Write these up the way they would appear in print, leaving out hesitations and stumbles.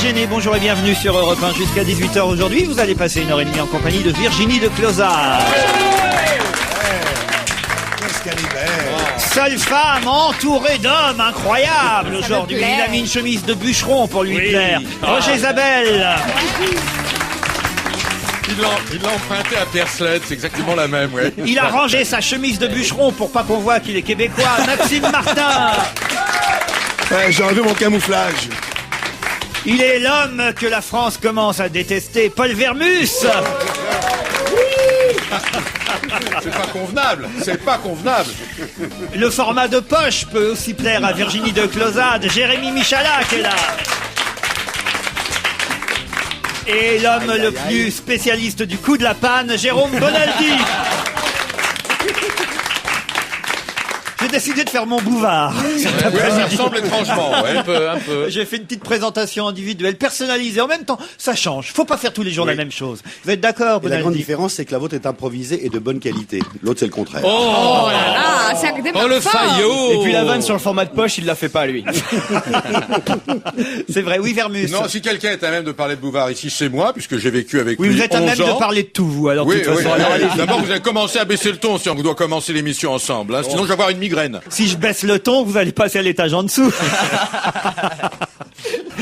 Gêné, bonjour et bienvenue sur Europe 1 jusqu'à 18h aujourd'hui. Vous allez passer 1h30 en compagnie de Virginie de Closard. Qu'est-ce qu'elle est belle. Seule femme entourée d'hommes, incroyable aujourd'hui. Il a mis une chemise de bûcheron pour lui plaire. Roger Isabelle. Il l'a emprunté à Pierre Sled, c'est exactement la même, ouais. Il a rangé sa chemise de bûcheron pour pas qu'on voit qu'il est québécois. Maxime Martin. Ouais, j'ai enlevé mon camouflage. Il est l'homme que la France commence à détester, Paul Vermus. C'est pas convenable, c'est pas convenable. Le format de poche peut aussi plaire à Virginie de Closade. Jérémy Michalak est là. Et l'homme le plus spécialiste du coup de la panne, Jérôme Bonaldi. J'ai décidé de faire mon bouvard. Ça ressemble étrangement, ouais. Un peu. J'ai fait une petite présentation individuelle, personnalisée. En même temps, ça change. Faut pas faire tous les jours la même chose. Vous êtes d'accord, La Bonaldi? grande différence, c'est que la vôtre est improvisée et de bonne qualité. L'autre, c'est le contraire. Oh là là, ça démarre le fort. faillot. Et puis la vanne sur le format de poche, il la fait pas lui. C'est vrai, oui, Vermus. Non, si quelqu'un est à même de parler de Bouvard ici, c'est moi, puisque j'ai vécu avec Oui, lui vous êtes à 11 même ans. de parler de tout, vous. Alors, Oui, de toute oui. façon, alors, allez-y. D'abord, vous avez commencé à baisser le ton si on doit commencer l'émission ensemble. Hein. Sinon, je vais avoir une migraine. Si je baisse le ton, vous allez passer à l'étage en dessous.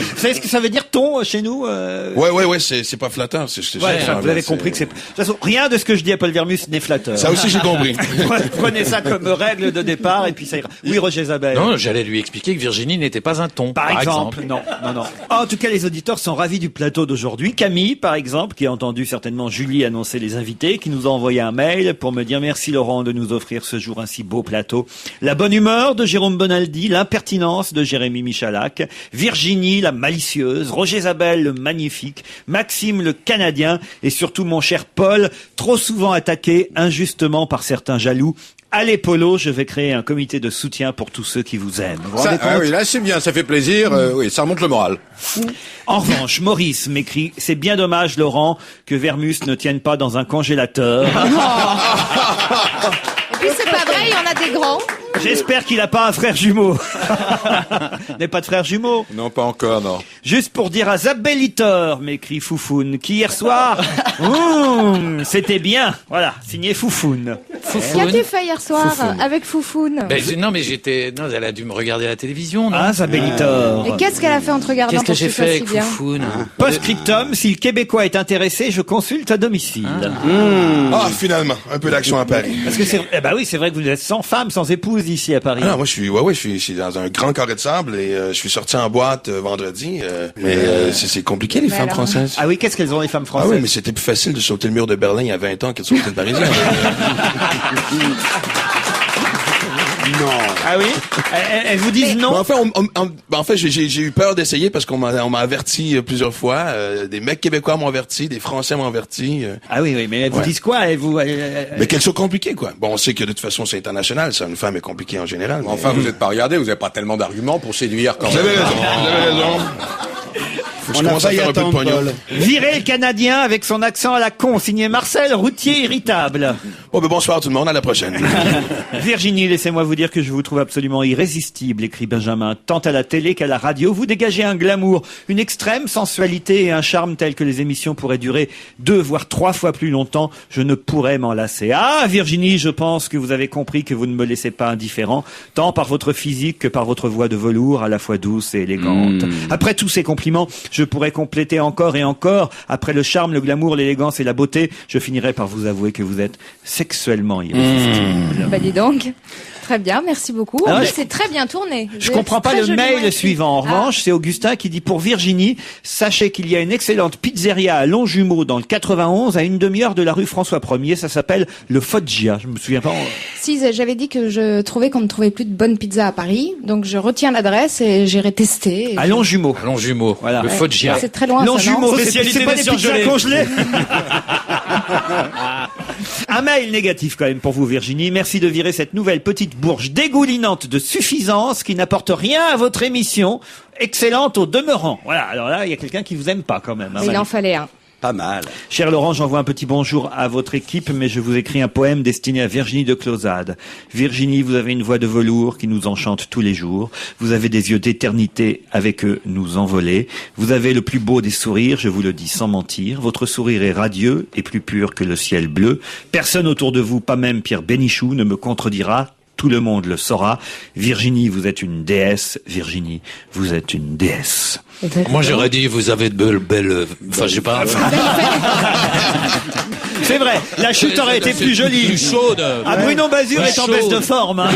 Vous savez ce que ça veut dire ton chez nous Ouais, c'est pas flatteur. C'est Ouais, ça, vous avez compris que c'est... De toute façon, rien de ce que je dis à Paul Vermus n'est flatteur. Ça aussi, j'ai compris. Prenez ça comme règle de départ et puis ça ira. Oui, Roger Isabelle. Non, j'allais lui expliquer que Virginie n'était pas un ton. Par exemple. Non. En tout cas, les auditeurs sont ravis du plateau d'aujourd'hui. Camille, par exemple, qui a entendu certainement Julie annoncer les invités, qui nous a envoyé un mail pour me dire merci Laurent de nous offrir ce jour un si beau plateau. La bonne humeur de Jérôme Bonaldi, l'impertinence de Jérémy Michalak, Virginie, la malicieuse, Roger Isabelle, le magnifique, Maxime, le Canadien, et surtout mon cher Paul, trop souvent attaqué injustement par certains jaloux. Allez Polo, je vais créer un comité de soutien pour tous ceux qui vous aiment. Vous vous rendez compte ? Oui, là, c'est bien, ça fait plaisir. Oui, ça remonte le moral. En revanche, Maurice m'écrit « C'est bien dommage, Laurent, que Vermus ne tienne pas dans un congélateur. Et puis c'est pas vrai, il y en a des grands. J'espère qu'il n'a pas un frère jumeau. » N'est pas de frère jumeau. Non, pas encore, non. Juste pour dire à Zabellitor, m'écrit Foufoune, qui hier soir, c'était bien. Voilà, signé Foufoune. Qu'as-tu fait hier soir avec Foufoune? Non, mais elle a dû me regarder à la télévision, non? Ah, Zabellitor. Et qu'est-ce qu'elle a fait en te regardant Qu'est-ce que pour j'ai que tu fasses fait si avec bien? Foufoune? Post-scriptum, si le Québécois est intéressé, je consulte à domicile. Ah, finalement, un peu d'action à Paris. Parce que c'est vrai que vous êtes sans femme, sans épouse ici à Paris. Ah non, moi, je suis dans un grand carré de sable et je suis sorti en boîte vendredi. Mais c'est compliqué, les femmes alors. françaises. Ah oui, qu'est-ce qu'elles ont les femmes Ah françaises? oui, mais c'était plus facile de sauter le mur de Berlin il y a 20 ans que de sauter le Parisien. Non. Ah oui? Elles vous disent non? En fait, j'ai eu peur d'essayer parce qu'on m'a averti plusieurs fois. Des mecs québécois m'ont averti, des Français m'ont averti. Ah oui, mais elles vous disent quoi? Mais qu'elles sont compliquées, quoi. Bon, on sait que de toute façon, c'est international. Ça, une femme est compliquée en général. mais- Enfin, vous n'êtes pas regardé, vous n'avez pas tellement d'arguments pour séduire quand Vous même. avez raison. Faut que je On a commence à failli faire un peu de attendre, pognon. Paul. Virer le Canadien avec son accent à la con, signé Marcel, routier irritable. Bon, ben, bonsoir tout le monde, à la prochaine. Virginie, laissez-moi vous dire que je vous trouve absolument irrésistible, écrit Benjamin. Tant à la télé qu'à la radio, vous dégagez un glamour, une extrême sensualité et un charme tel que les émissions pourraient durer 2 voire 3 fois plus longtemps. Je ne pourrais m'en lasser. Ah, Virginie, je pense que vous avez compris que vous ne me laissez pas indifférent, tant par votre physique que par votre voix de velours, à la fois douce et élégante. Après tous ces compliments, je pourrais compléter encore et encore. Après le charme, le glamour, l'élégance et la beauté, je finirai par vous avouer que vous êtes sexuellement irrésistible. Bah dis donc. Très bien, merci beaucoup. Alors, C'est très bien tourné. Je comprends pas Très le joliment mail écrit. suivant. En revanche, c'est Augustin qui dit pour Virginie, sachez qu'il y a une excellente pizzeria à Longjumeau dans le 91 à une demi-heure de la rue François 1er. Ça s'appelle le Foggia. Je me souviens pas. Si, j'avais dit que je trouvais qu'on ne trouvait plus de bonne pizza à Paris. Donc je retiens l'adresse et j'irai tester. À Longjumeau. Allons jumeaux. Voilà. Le Foggia. C'est très loin, ça, Longjumeau, non? c'est pas des pizzas congelées. Un mail négatif quand même pour vous Virginie. Merci de virer cette nouvelle petite bourge dégoulinante de suffisance qui n'apporte rien à votre émission. Excellente au demeurant. Voilà, alors là, il y a quelqu'un qui vous aime pas quand même. Hein, Il Manu. en fallait un. Pas mal. Cher Laurent, j'envoie un petit bonjour à votre équipe, mais je vous écris un poème destiné à Virginie de Clausade. Virginie, vous avez une voix de velours qui nous enchante tous les jours. Vous avez des yeux d'éternité, avec eux nous envoler. Vous avez le plus beau des sourires, je vous le dis sans mentir. Votre sourire est radieux et plus pur que le ciel bleu. Personne autour de vous, pas même Pierre Bénichou, ne me contredira. Tout le monde le saura. Virginie, vous êtes une déesse. Virginie, vous êtes une déesse. Moi, j'aurais dit, vous avez de belles, enfin, je sais pas. C'est vrai, la chute aurait été plus jolie. Plus chaude. Ah, Bruno Bazur est en baisse de forme. Hein.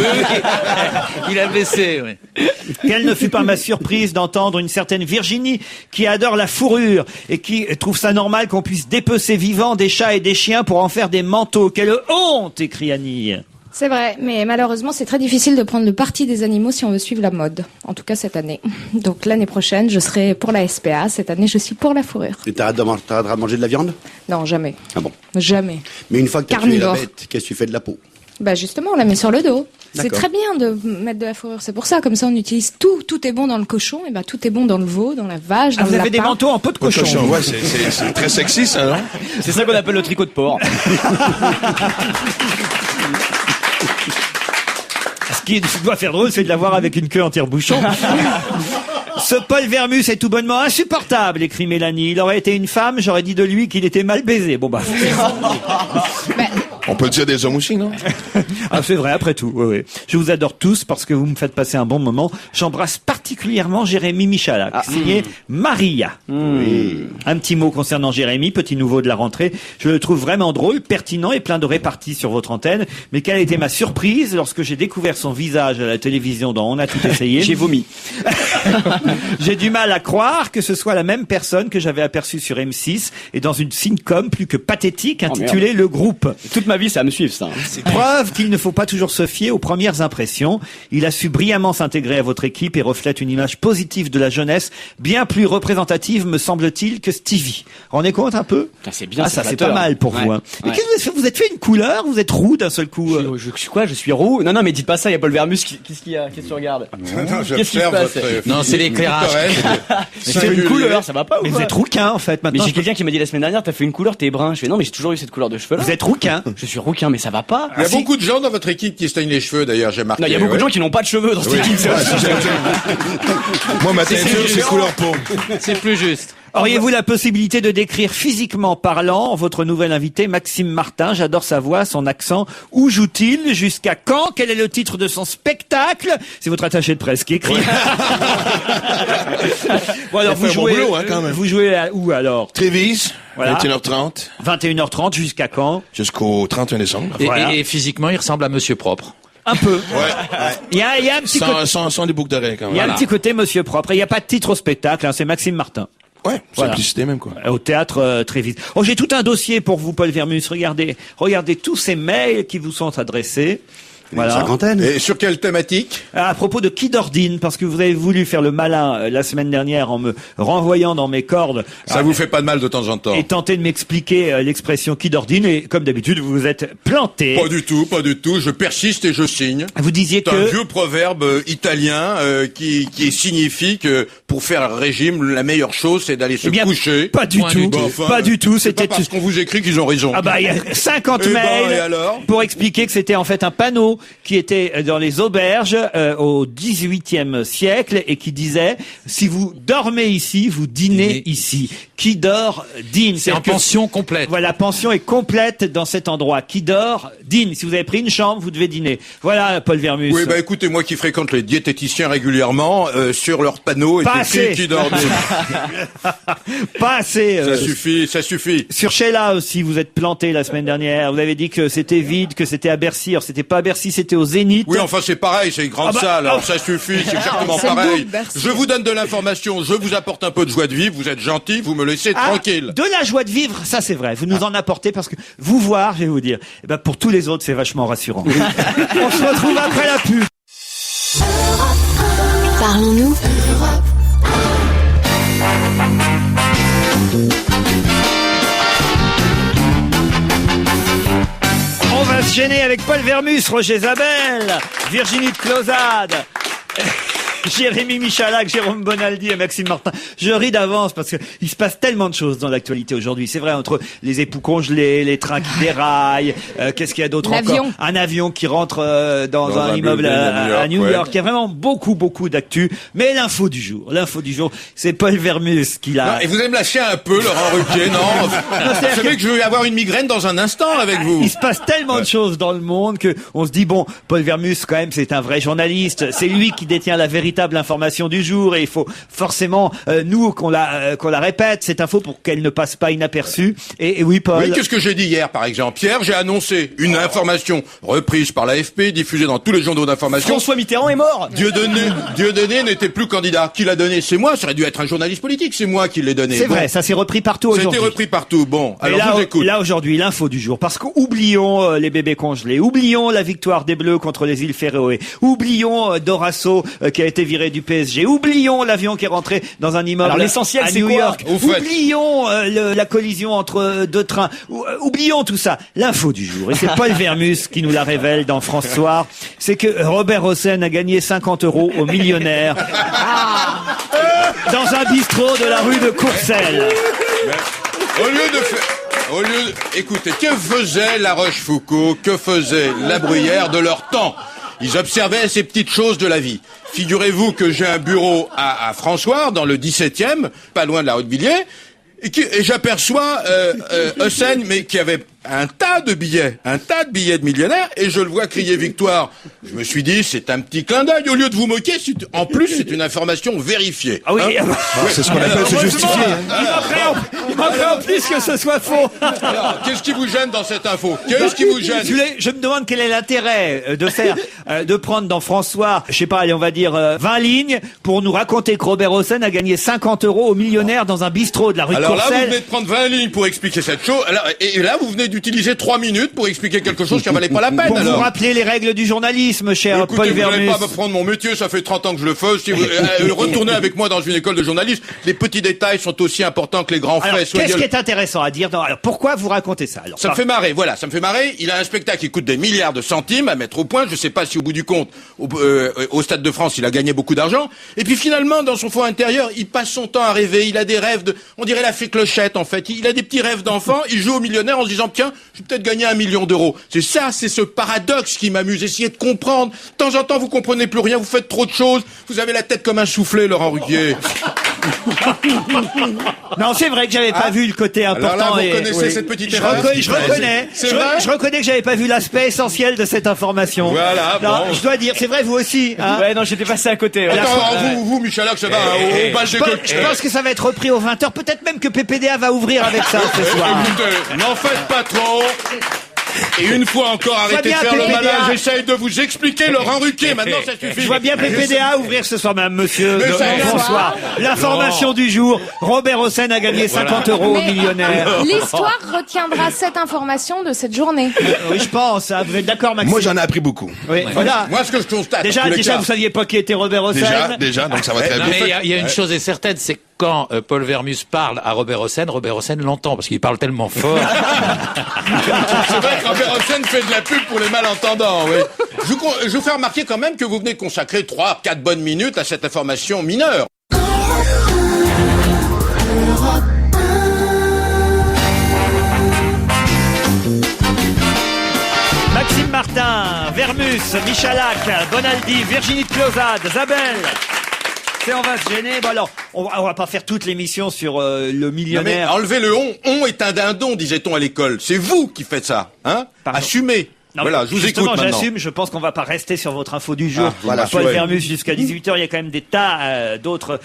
Il a baissé, oui. Quelle ne fut pas ma surprise d'entendre une certaine Virginie qui adore la fourrure et qui trouve ça normal qu'on puisse dépecer vivant des chats et des chiens pour en faire des manteaux. Quelle honte, écrit Annie. C'est vrai, mais malheureusement, c'est très difficile de prendre le parti des animaux si on veut suivre la mode. En tout cas, cette année. Donc l'année prochaine, je serai pour la SPA. Cette année, je suis pour la fourrure. Et t'arrêtes de manger de la viande? Non, jamais. Ah bon? Jamais. Mais une fois que t'as tué la Carnivore. bête, qu'est-ce que tu fais de la peau? Bah justement, on la met sur le dos. C'est D'accord. très bien de mettre de la fourrure. C'est pour ça, comme ça, on utilise tout. Tout est bon dans le cochon, et ben tout est bon dans le veau, dans la vache, dans Ah, vous le avez des lapin. manteaux en peau de cochon. Ouais, c'est très sexy, ça, non? C'est ça qu'on appelle le tricot de porc. Ce qui doit faire drôle, c'est de l'avoir avec une queue en tire-bouchon. Ce Paul Vermus est tout bonnement insupportable, écrit Mélanie. Il aurait été une femme, j'aurais dit de lui qu'il était mal baisé. Bon bah. On peut le dire des hommes aussi, non? Ah, c'est vrai, après tout. Oui, oui. Je vous adore tous parce que vous me faites passer un bon moment. J'embrasse particulièrement Jérémy Michalak, signé Maria. Un petit mot concernant Jérémy, petit nouveau de la rentrée. Je le trouve vraiment drôle, pertinent et plein de réparties sur votre antenne. Mais quelle a été ma surprise lorsque j'ai découvert son visage à la télévision dans On a tout essayé. J'ai vomi. J'ai du mal à croire que ce soit la même personne que j'avais aperçue sur M6 et dans une sitcom plus que pathétique intitulée Le Groupe. Toute ma vie, ça va me suivre, ça. Preuve qu'il ne faut pas toujours se fier aux premières impressions. Il a su brillamment s'intégrer à votre équipe et reflète une image positive de la jeunesse, bien plus représentative, me semble-t-il, que Stevie. Rendez compte un peu? Putain, c'est bien, Ah, c'est ça, c'est flatteur. pas mal pour Ouais. vous. Hein. Mais Ouais. qu'est-ce que vous avez fait? Vous êtes fait une couleur? Vous êtes roux d'un seul coup? Je suis quoi? Je suis roux? Non, mais dites pas ça, il y a Paul Vermus. Qu'est-ce qu'il y a? Qu'est-ce que tu regardes? Qu'est-ce qui se passe? Non, c'est l'éclairage. C'est une couleur, ça va pas ou Mais quoi? vous êtes rouquin, en fait, Mais maintenant. j'ai quelqu'un qui m'a dit la semaine dernière, t'as fait une couleur, t'es brun. Je fais non, mais j'ai toujours eu cette couleur de cheveux là. Vous êtes rouquin. Je suis rouquin, mais ça va pas. Il y a beaucoup de gens dans votre équipe qui se teignent les cheveux, d'ailleurs, j'ai marqué. Non, il y a beaucoup de gens qui n'ont pas de cheveux dans cette équipe. Moi, ma teinture, c'est couleur peau. C'est plus juste. Auriez-vous la possibilité de décrire physiquement parlant votre nouvel invité, Maxime Martin? J'adore sa voix, son accent. Où joue-t-il? Jusqu'à quand? Quel est le titre de son spectacle? C'est votre attaché de presse qui écrit. Bon, alors, Il a fait un bon boulot, hein, quand même. Vous jouez à où alors? Trévise, Voilà. 21h30, 21h30 jusqu'à quand? jusqu'au 31 décembre. Et, Voilà. et physiquement, il ressemble à Monsieur Propre. Un peu. Ouais. Il y a un petit côté. Sans des boucles d'oreilles, quand Il y a même. un petit côté Monsieur Propre. Et il n'y a pas de titre au spectacle, hein, c'est Maxime Martin. Ouais, Voilà. simplicité même, quoi. Au théâtre Trévise. Oh, j'ai tout un dossier pour vous, Paul Vermus. Regardez tous ces mails qui vous sont adressés. Une cinquantaine. Et sur quelle thématique? À propos de Kidordine, parce que vous avez voulu faire le malin la semaine dernière en me renvoyant dans mes cordes Ça vous fait pas de mal de temps en temps? et tenter de m'expliquer l'expression Kidordine, et comme d'habitude, vous vous êtes planté. Pas du tout, pas du tout. Je persiste et je signe. Vous disiez C'est un que... vieux proverbe italien qui signifie que pour faire un régime, la meilleure chose, c'est d'aller se Eh bien, coucher. pas du Point tout. du tout. Bon, enfin, Pas du tout. C'est pas C'était... parce qu'on vous écrit qu'ils ont raison. Ah bah, il y a 50 Eh ben, mails et alors pour expliquer que c'était en fait un panneau qui était dans les auberges au XVIIIe siècle et qui disait si vous dormez ici, vous dînez Dînez ici. Qui dort dîne. C'est en C'est-à-dire que- pension complète. Voilà, la pension est complète dans cet endroit. Qui dort dîne. Si vous avez pris une chambre, vous devez dîner. Voilà, Paul Vermus. Oui, bah écoutez, moi qui fréquente les diététiciens régulièrement, sur leur panneau est Pas assez. écrit qui dort. Pas assez. Ça suffit, ça suffit. Sur Sheila aussi, vous êtes planté la semaine dernière. Vous avez dit que c'était vide, que c'était à Bercy. Alors c'était pas à Bercy, c'était au Zénith. Oui, enfin c'est pareil, c'est une grande Ah bah, salle, alors ah. ça suffit, c'est exactement C'est le pareil. double, Bercy. Je vous donne de l'information, je vous apporte un peu de joie de vivre, vous êtes gentil, vous me laissez Ah, tranquille. de la joie de vivre, ça c'est vrai. Vous nous en apportez parce que vous voir, je vais vous dire, eh ben pour tous les autres, c'est vachement rassurant. On se retrouve après la pub. Parlons-nous. On va se gêner avec Paul Vermus, Roger Zabel, Virginie de Clausade. Jérémy Michalak, Jérôme Bonaldi et Maxime Martin. Je ris d'avance parce que il se passe tellement de choses dans l'actualité aujourd'hui. C'est vrai, entre les époux congelés, les trains qui déraillent, qu'est-ce qu'il y a d'autre encore? Un avion qui rentre dans un immeuble à New York. Il y a vraiment beaucoup d'actu. Mais l'info du jour, c'est Paul Vermus qui l'a... Non, et vous allez me lâcher un peu, Laurent Ruquier, non? Vous savez que je vais avoir une migraine dans un instant avec vous. Il se passe tellement de choses dans le monde que on se dit, bon, Paul Vermus, quand même, c'est un vrai journaliste. C'est lui qui détient la véritable information du jour et il faut forcément, nous, qu'on la répète, cette info, pour qu'elle ne passe pas inaperçue. Et oui, Paul. Oui, qu'est-ce que j'ai dit hier, par exemple? Pierre, j'ai annoncé une information reprise par l'AFP, diffusée dans tous les journaux d'information. François Mitterrand est mort. Dieudonné n'était plus candidat. Qui l'a donné? C'est moi. Ça aurait dû être un journaliste politique. C'est moi qui l'ai donné. C'est vrai, ça s'est repris partout aujourd'hui. C'était repris partout. Bon, alors là, je vous écoute. Là, aujourd'hui, l'info du jour. Parce qu'oublions les bébés congelés. Oublions la victoire des Bleus contre les îles Féroé. Oublions Dorasso qui a été viré du PSG. Oublions l'avion qui est rentré dans un immeuble l'essentiel, à c'est New quoi York. Oublions la collision entre deux trains. Oublions tout ça. L'info du jour. Et c'est Paul Vermus qui nous la révèle dans France Soir. C'est que Robert Hossein a gagné 50 € au millionnaire. Dans un bistrot de la rue de Courcelles. Écoutez, que faisait La Rochefoucauld, que faisait La Bruyère de leur temps? Ils observaient ces petites choses de la vie. Figurez-vous que j'ai un bureau à François, dans le 17e, pas loin de la Haute-Villiers, et j'aperçois Hossein, mais qui avait un tas de billets de millionnaires, et je le vois crier victoire. Je me suis dit, c'est un petit clin d'œil. Au lieu de vous moquer, en plus, c'est une information vérifiée. Ah oui, c'est ce qu'on appelle se justifier. Il manquerait en plus que ce soit faux. Alors, qu'est-ce qui vous gêne dans cette info? Qu'est-ce qui vous gêne? Je me demande quel est l'intérêt de prendre dans François, je sais pas, allez, on va dire 20 lignes pour nous raconter que Robert Hossein a gagné 50 € au millionnaire dans un bistrot de la rue de Courcelles. Alors là, vous venez de prendre 20 lignes pour expliquer cette chose. Et là, vous venez d'utiliser 3 minutes pour expliquer quelque chose qui en valait pas la peine. Pour vous rappeler les règles du journalisme, cher Écoutez, Paul Vermus. Vous n'allez pas me prendre mon métier, ça fait 30 ans que je le fais. Si vous retournez avec moi dans une école de journalisme, les petits détails sont aussi importants que les grands faits. Qu'est-ce qui est intéressant à dire alors, pourquoi vous racontez ça? Ça me fait marrer, voilà, ça me fait marrer. Il a un spectacle qui coûte des milliards de centimes à mettre au point. Je sais pas si au bout du compte, au Stade de France, il a gagné beaucoup d'argent. Et puis finalement, dans son fond intérieur, il passe son temps à rêver. Il a des rêves on dirait la fée Clochette, en fait. Il a des petits rêves d'enfant. Il joue au millionnaire en se disant, tiens, je vais peut-être gagner 1 million d'euros. C'est ce paradoxe qui m'amuse. Essayez de comprendre. De temps en temps, vous comprenez plus rien. Vous faites trop de choses. Vous avez la tête comme un soufflet, Laurent Ruquier. Non, c'est vrai que j'avais pas vu le côté important. Alors là, vous connaissez cette petite erreur. Je reconnais que j'avais pas vu l'aspect essentiel de cette information. Voilà, bon. Je dois dire, c'est vrai, vous aussi, hein. Ouais, non, j'étais passé à côté. Ouais. Attends, vous, Michalak, ça va, au bas Je pense que ça va être repris aux 20h. Peut-être même que PPDA va ouvrir avec ça ce soir. Écoutez, n'en faites pas trop. Et une fois encore, arrêtez de faire le malin. J'essaye de vous expliquer, Laurent Ruquier. Maintenant, ça suffit. Je vois bien PPDA ouvrir ce soir, madame, monsieur. Bonsoir. L'information du jour. Robert Hossein a gagné 50 € au millionnaire. L'histoire retiendra cette information de cette journée. Oui, je pense. Vous êtes d'accord, Maxime? Moi, j'en ai appris beaucoup. Oui, voilà. Moi, ce que je constate. Déjà, vous saviez pas qui était Robert Hossein? Déjà, donc ça va très bien. Mais il y a une chose est certaine, c'est que quand Paul Vermus parle à Robert Hossein l'entend parce qu'il parle tellement fort. C'est vrai que Robert Hossein fait de la pub pour les malentendants, oui. Je vous fais remarquer quand même que vous venez de consacrer 3-4 bonnes minutes à cette information mineure. Maxime Martin, Vermus, Michalak, Bonaldi, Virginie de Closade, Zabel. On va se gêner. Bon alors, on va pas faire toute l'émission sur le millionnaire. Non mais enlevez le on. On est un dindon, disait-on à l'école. C'est vous qui faites ça, hein? Pardon. Assumez. Non, voilà, je vous écoute maintenant. J'assume, je pense qu'on va pas rester sur votre info du jour. Voilà, Paul Vermus jusqu'à 18h, il y a quand même des tas d'autres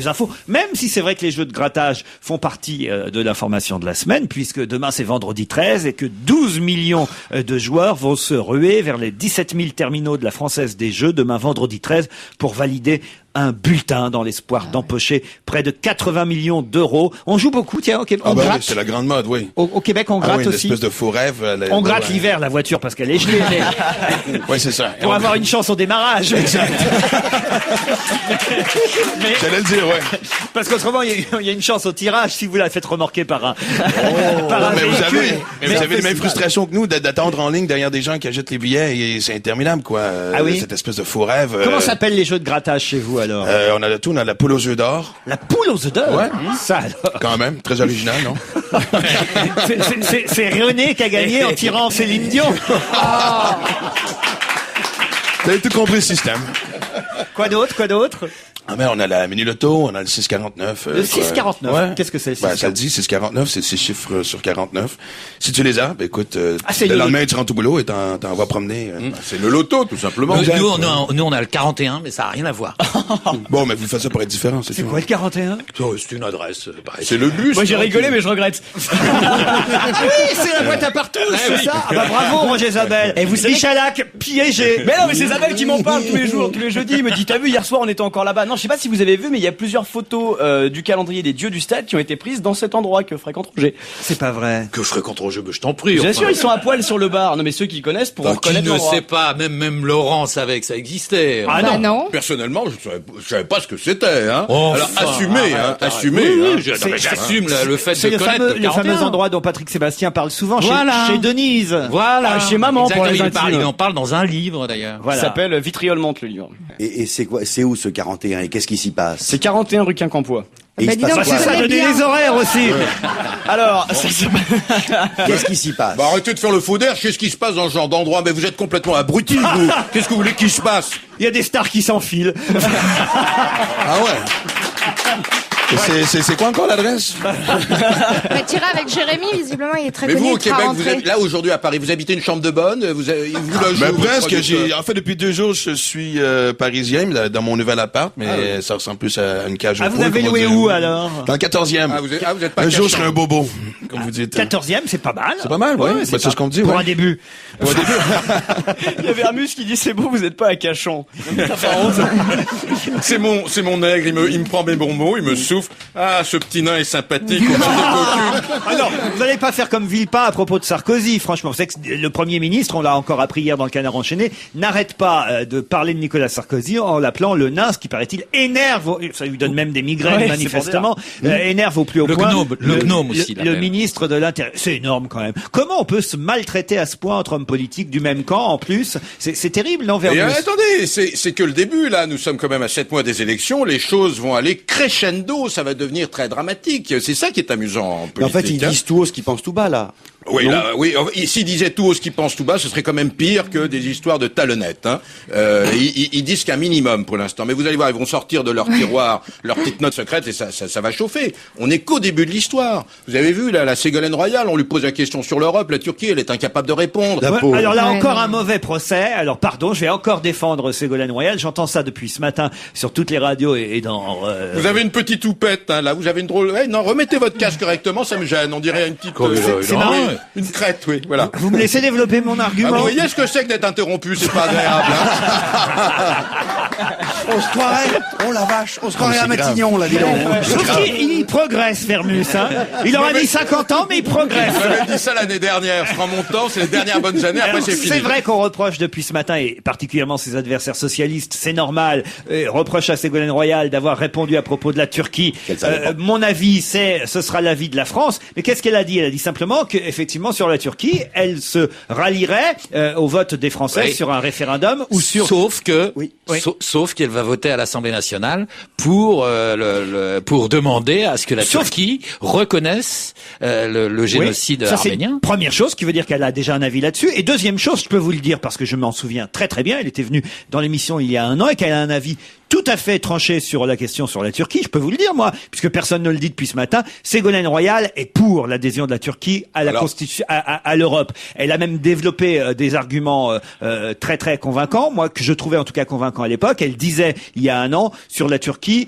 infos. Même si c'est vrai que les jeux de grattage font partie de l'information de la semaine, puisque demain c'est vendredi 13 et que 12 millions de joueurs vont se ruer vers les 17 000 terminaux de la Française des Jeux demain vendredi 13 pour valider un bulletin dans l'espoir d'empocher près de 80 millions d'euros. On joue beaucoup, tiens, au Québec. On gratte. Oui, c'est la grande mode, oui. Au Québec, on gratte une aussi. Une espèce de faux rêve. On gratte l'hiver, la voiture, parce qu'elle est gelée. Oui, c'est ça. Pour avoir une chance au démarrage. Exact. J'allais le dire, ouais. Parce qu'autrement, il y a une chance au tirage si vous la faites remorquer par un. Mais vous avez les mêmes frustrations que nous d'attendre en ligne derrière des gens qui achètent les billets et c'est interminable, quoi. Ah oui? Cette espèce de faux rêve. Comment s'appellent les jeux de grattage chez vous, alors? alors? On a de tout, on a la poule aux œufs d'or. La poule aux œufs d'or? Ouais. Ça alors. Quand même, très original, non? C'est René qui a gagné en tirant Céline Dion. Vous avez tout compris le système. Quoi d'autre? Ah ben, on a la mini loto, on a le 649. Le 649. Ouais. Qu'est-ce que c'est, le 649? Ça le dit, 649, c'est 6 chiffres sur 49. Si tu les as, ben écoute, c'est le le lendemain, tu rentres au boulot et t'en vas promener. C'est le loto, tout simplement. Nous, on a le 41, mais ça n'a rien à voir. Bon, mais vous faites ça pour être différent, c'est C'est tout. quoi le 41? C'est une adresse, pareil. C'est le bus. Moi j'ai rigolé mais je regrette. Oui, c'est la boîte à partout, c'est ça. Ah bah bravo, Roger Zabel. Et vous, Michalak, piégé. Mais non mais c'est Isabelle qui m'en parle tous les jours, tous les jeudis. Il me dit t'as vu hier soir on était encore là-bas. Non je sais pas si vous avez vu mais il y a plusieurs photos du calendrier des dieux du stade qui ont été prises dans cet endroit que fréquente Roger. C'est pas vrai. Que fréquente Roger, je t'en prie. Bien enfin. sûr ils sont à poil sur le bar. Non mais ceux qui connaissent pourront Qui reconnaître ne l'endroit. sait pas, même Laurent savait que ça existait. Ah Bah non. non. Personnellement, je savais pas ce que c'était, hein. Oh, Alors, enfin, assumez, arrête. assumez. Oui, hein. non, mais j'assume le fait C'est de connaître le fameux 41. endroit dont Patrick Sébastien parle souvent Voilà. chez Denise. Voilà. Ah, chez maman, pour les Exactement, intimes. il en parle dans un livre d'ailleurs. Voilà. Ça s'appelle Vitriol Monte le livre. Et c'est quoi, c'est où ce 41 et qu'est-ce qui s'y passe? C'est 41 rue Quincampoix. Et il Bah, se dis passe donc, C'est quoi? ça, connais donner bien. les horaires aussi. Alors, Qu'est-ce qui s'y passe? Bah, arrêtez de faire le faux d'air, qu'est-ce qui se passe dans ce genre d'endroit? Mais vous êtes complètement abrutis, vous. Qu'est-ce que vous voulez qu'il se passe? Il y a des stars qui s'enfilent. Ah ouais? Et c'est quoi encore l'adresse? Bah, t'iras avec Jérémy, visiblement, il est très Mais connu. vous, au il fera Québec, vous rentrer. êtes là aujourd'hui à Paris, vous habitez une chambre de bonne, vous logez Ben où, presque, votre en fait, depuis 2 jours, je suis parisien, là, dans mon nouvel appart, mais ça ressemble plus à une cage aux Ah, vous poules, avez comme on loué dit. où alors? Dans le 14e. Ah, vous êtes pas Un jour, je cachant. serai un bobo, comme vous dites. 14e, c'est pas mal. C'est pas mal, ouais. Ben, c'est ce qu'on me dit, Pour ouais. un début. il y a Vermus qui dit c'est beau, vous êtes pas à Cachan. Ça fait honte. C'est mon nègre, il me prend mes bonbons, il me souffle. Ah, ce petit nain est sympathique, on parle de cocu. Ah non, vous n'allez pas faire comme Villepin à propos de Sarkozy, franchement. Vous savez que le Premier ministre, on l'a encore appris hier dans le Canard enchaîné, n'arrête pas de parler de Nicolas Sarkozy en l'appelant le nain, ce qui paraît-il énerve, ça lui donne même des migraines Ouais, manifestement, énerve au plus haut Le point. gnome aussi, il Le l'appelle. ministre de l'Intérieur. C'est énorme quand même. Comment on peut se maltraiter à ce point entre hommes politiques du même camp en plus? C'est terrible, non, Et Vermus? attendez, c'est que le début, là, nous sommes quand même à 7 mois des élections, les choses vont aller crescendo, ça va devenir très dramatique. C'est ça qui est amusant en Mais en politique. fait, ils disent tout haut ce qu'ils pensent tout bas, là. Oui, Non. là, oui. S'ils disaient tout haut ce qu'ils pensent tout bas, ce serait quand même pire que des histoires de talonnettes. Hein. Ils disent qu'un minimum pour l'instant. Mais vous allez voir, ils vont sortir de leur tiroir leurs petites notes secrètes et ça va chauffer. On n'est qu'au début de l'histoire. Vous avez vu, là, la Ségolène Royal, on lui pose la question sur l'Europe, la Turquie, elle est incapable de répondre. La Ouais, pauvre. alors là Ouais, encore non. un mauvais procès. Alors pardon, je vais encore défendre Ségolène Royal. J'entends ça depuis ce matin sur toutes les radios et dans. Vous avez une petite toupette, hein, là. Vous avez une drôle. Eh, non, remettez votre casque correctement, ça me gêne. On dirait une petite. c'est marrant. Une crête, oui. Voilà. Vous me laissez développer mon Ah, argument. vous voyez ce que c'est que d'être interrompu, c'est pas agréable. Hein. On se croirait, oh la vache, on se croirait à c'est grave. Matignon, là, dis donc. Sauf qu'il progresse, Vermus. Hein. Il aura mis 50 ans, mais il progresse. J'avais dit ça l'année dernière. Je prends mon temps, c'est les dernières bonnes années. Après, Alors, c'est fini. c'est vrai qu'on reproche depuis ce matin, et particulièrement ses adversaires socialistes, c'est normal, reproche à Ségolène Royal d'avoir répondu à propos de la Turquie. Qu'elle savait pas. Mon avis, ce sera l'avis de la France. Mais qu'est-ce qu'elle a dit? Elle a dit simplement qu'effectivement, sur la Turquie, elle se rallierait au vote des Français Oui. sur un référendum ou sur... Sauf que, Oui. sauf qu'elle va voter à l'Assemblée nationale pour pour demander à ce que la Sauf- Turquie reconnaisse le génocide Oui, ça, c'est arménien. une première chose, qui veut dire qu'elle a déjà un avis là-dessus. Et deuxième chose, je peux vous le dire parce que je m'en souviens très très bien, elle était venue dans l'émission il y a un an et qu'elle a un avis tout à fait tranché sur la question sur la Turquie. Je peux vous le dire, moi, puisque personne ne le dit depuis ce matin. Ségolène Royal est pour l'adhésion de la Turquie à la Constitution, à l'Europe. Elle a même développé des arguments très très convaincants, moi que je trouvais en tout cas convaincants à l'époque. Elle disait il y a un an sur la Turquie,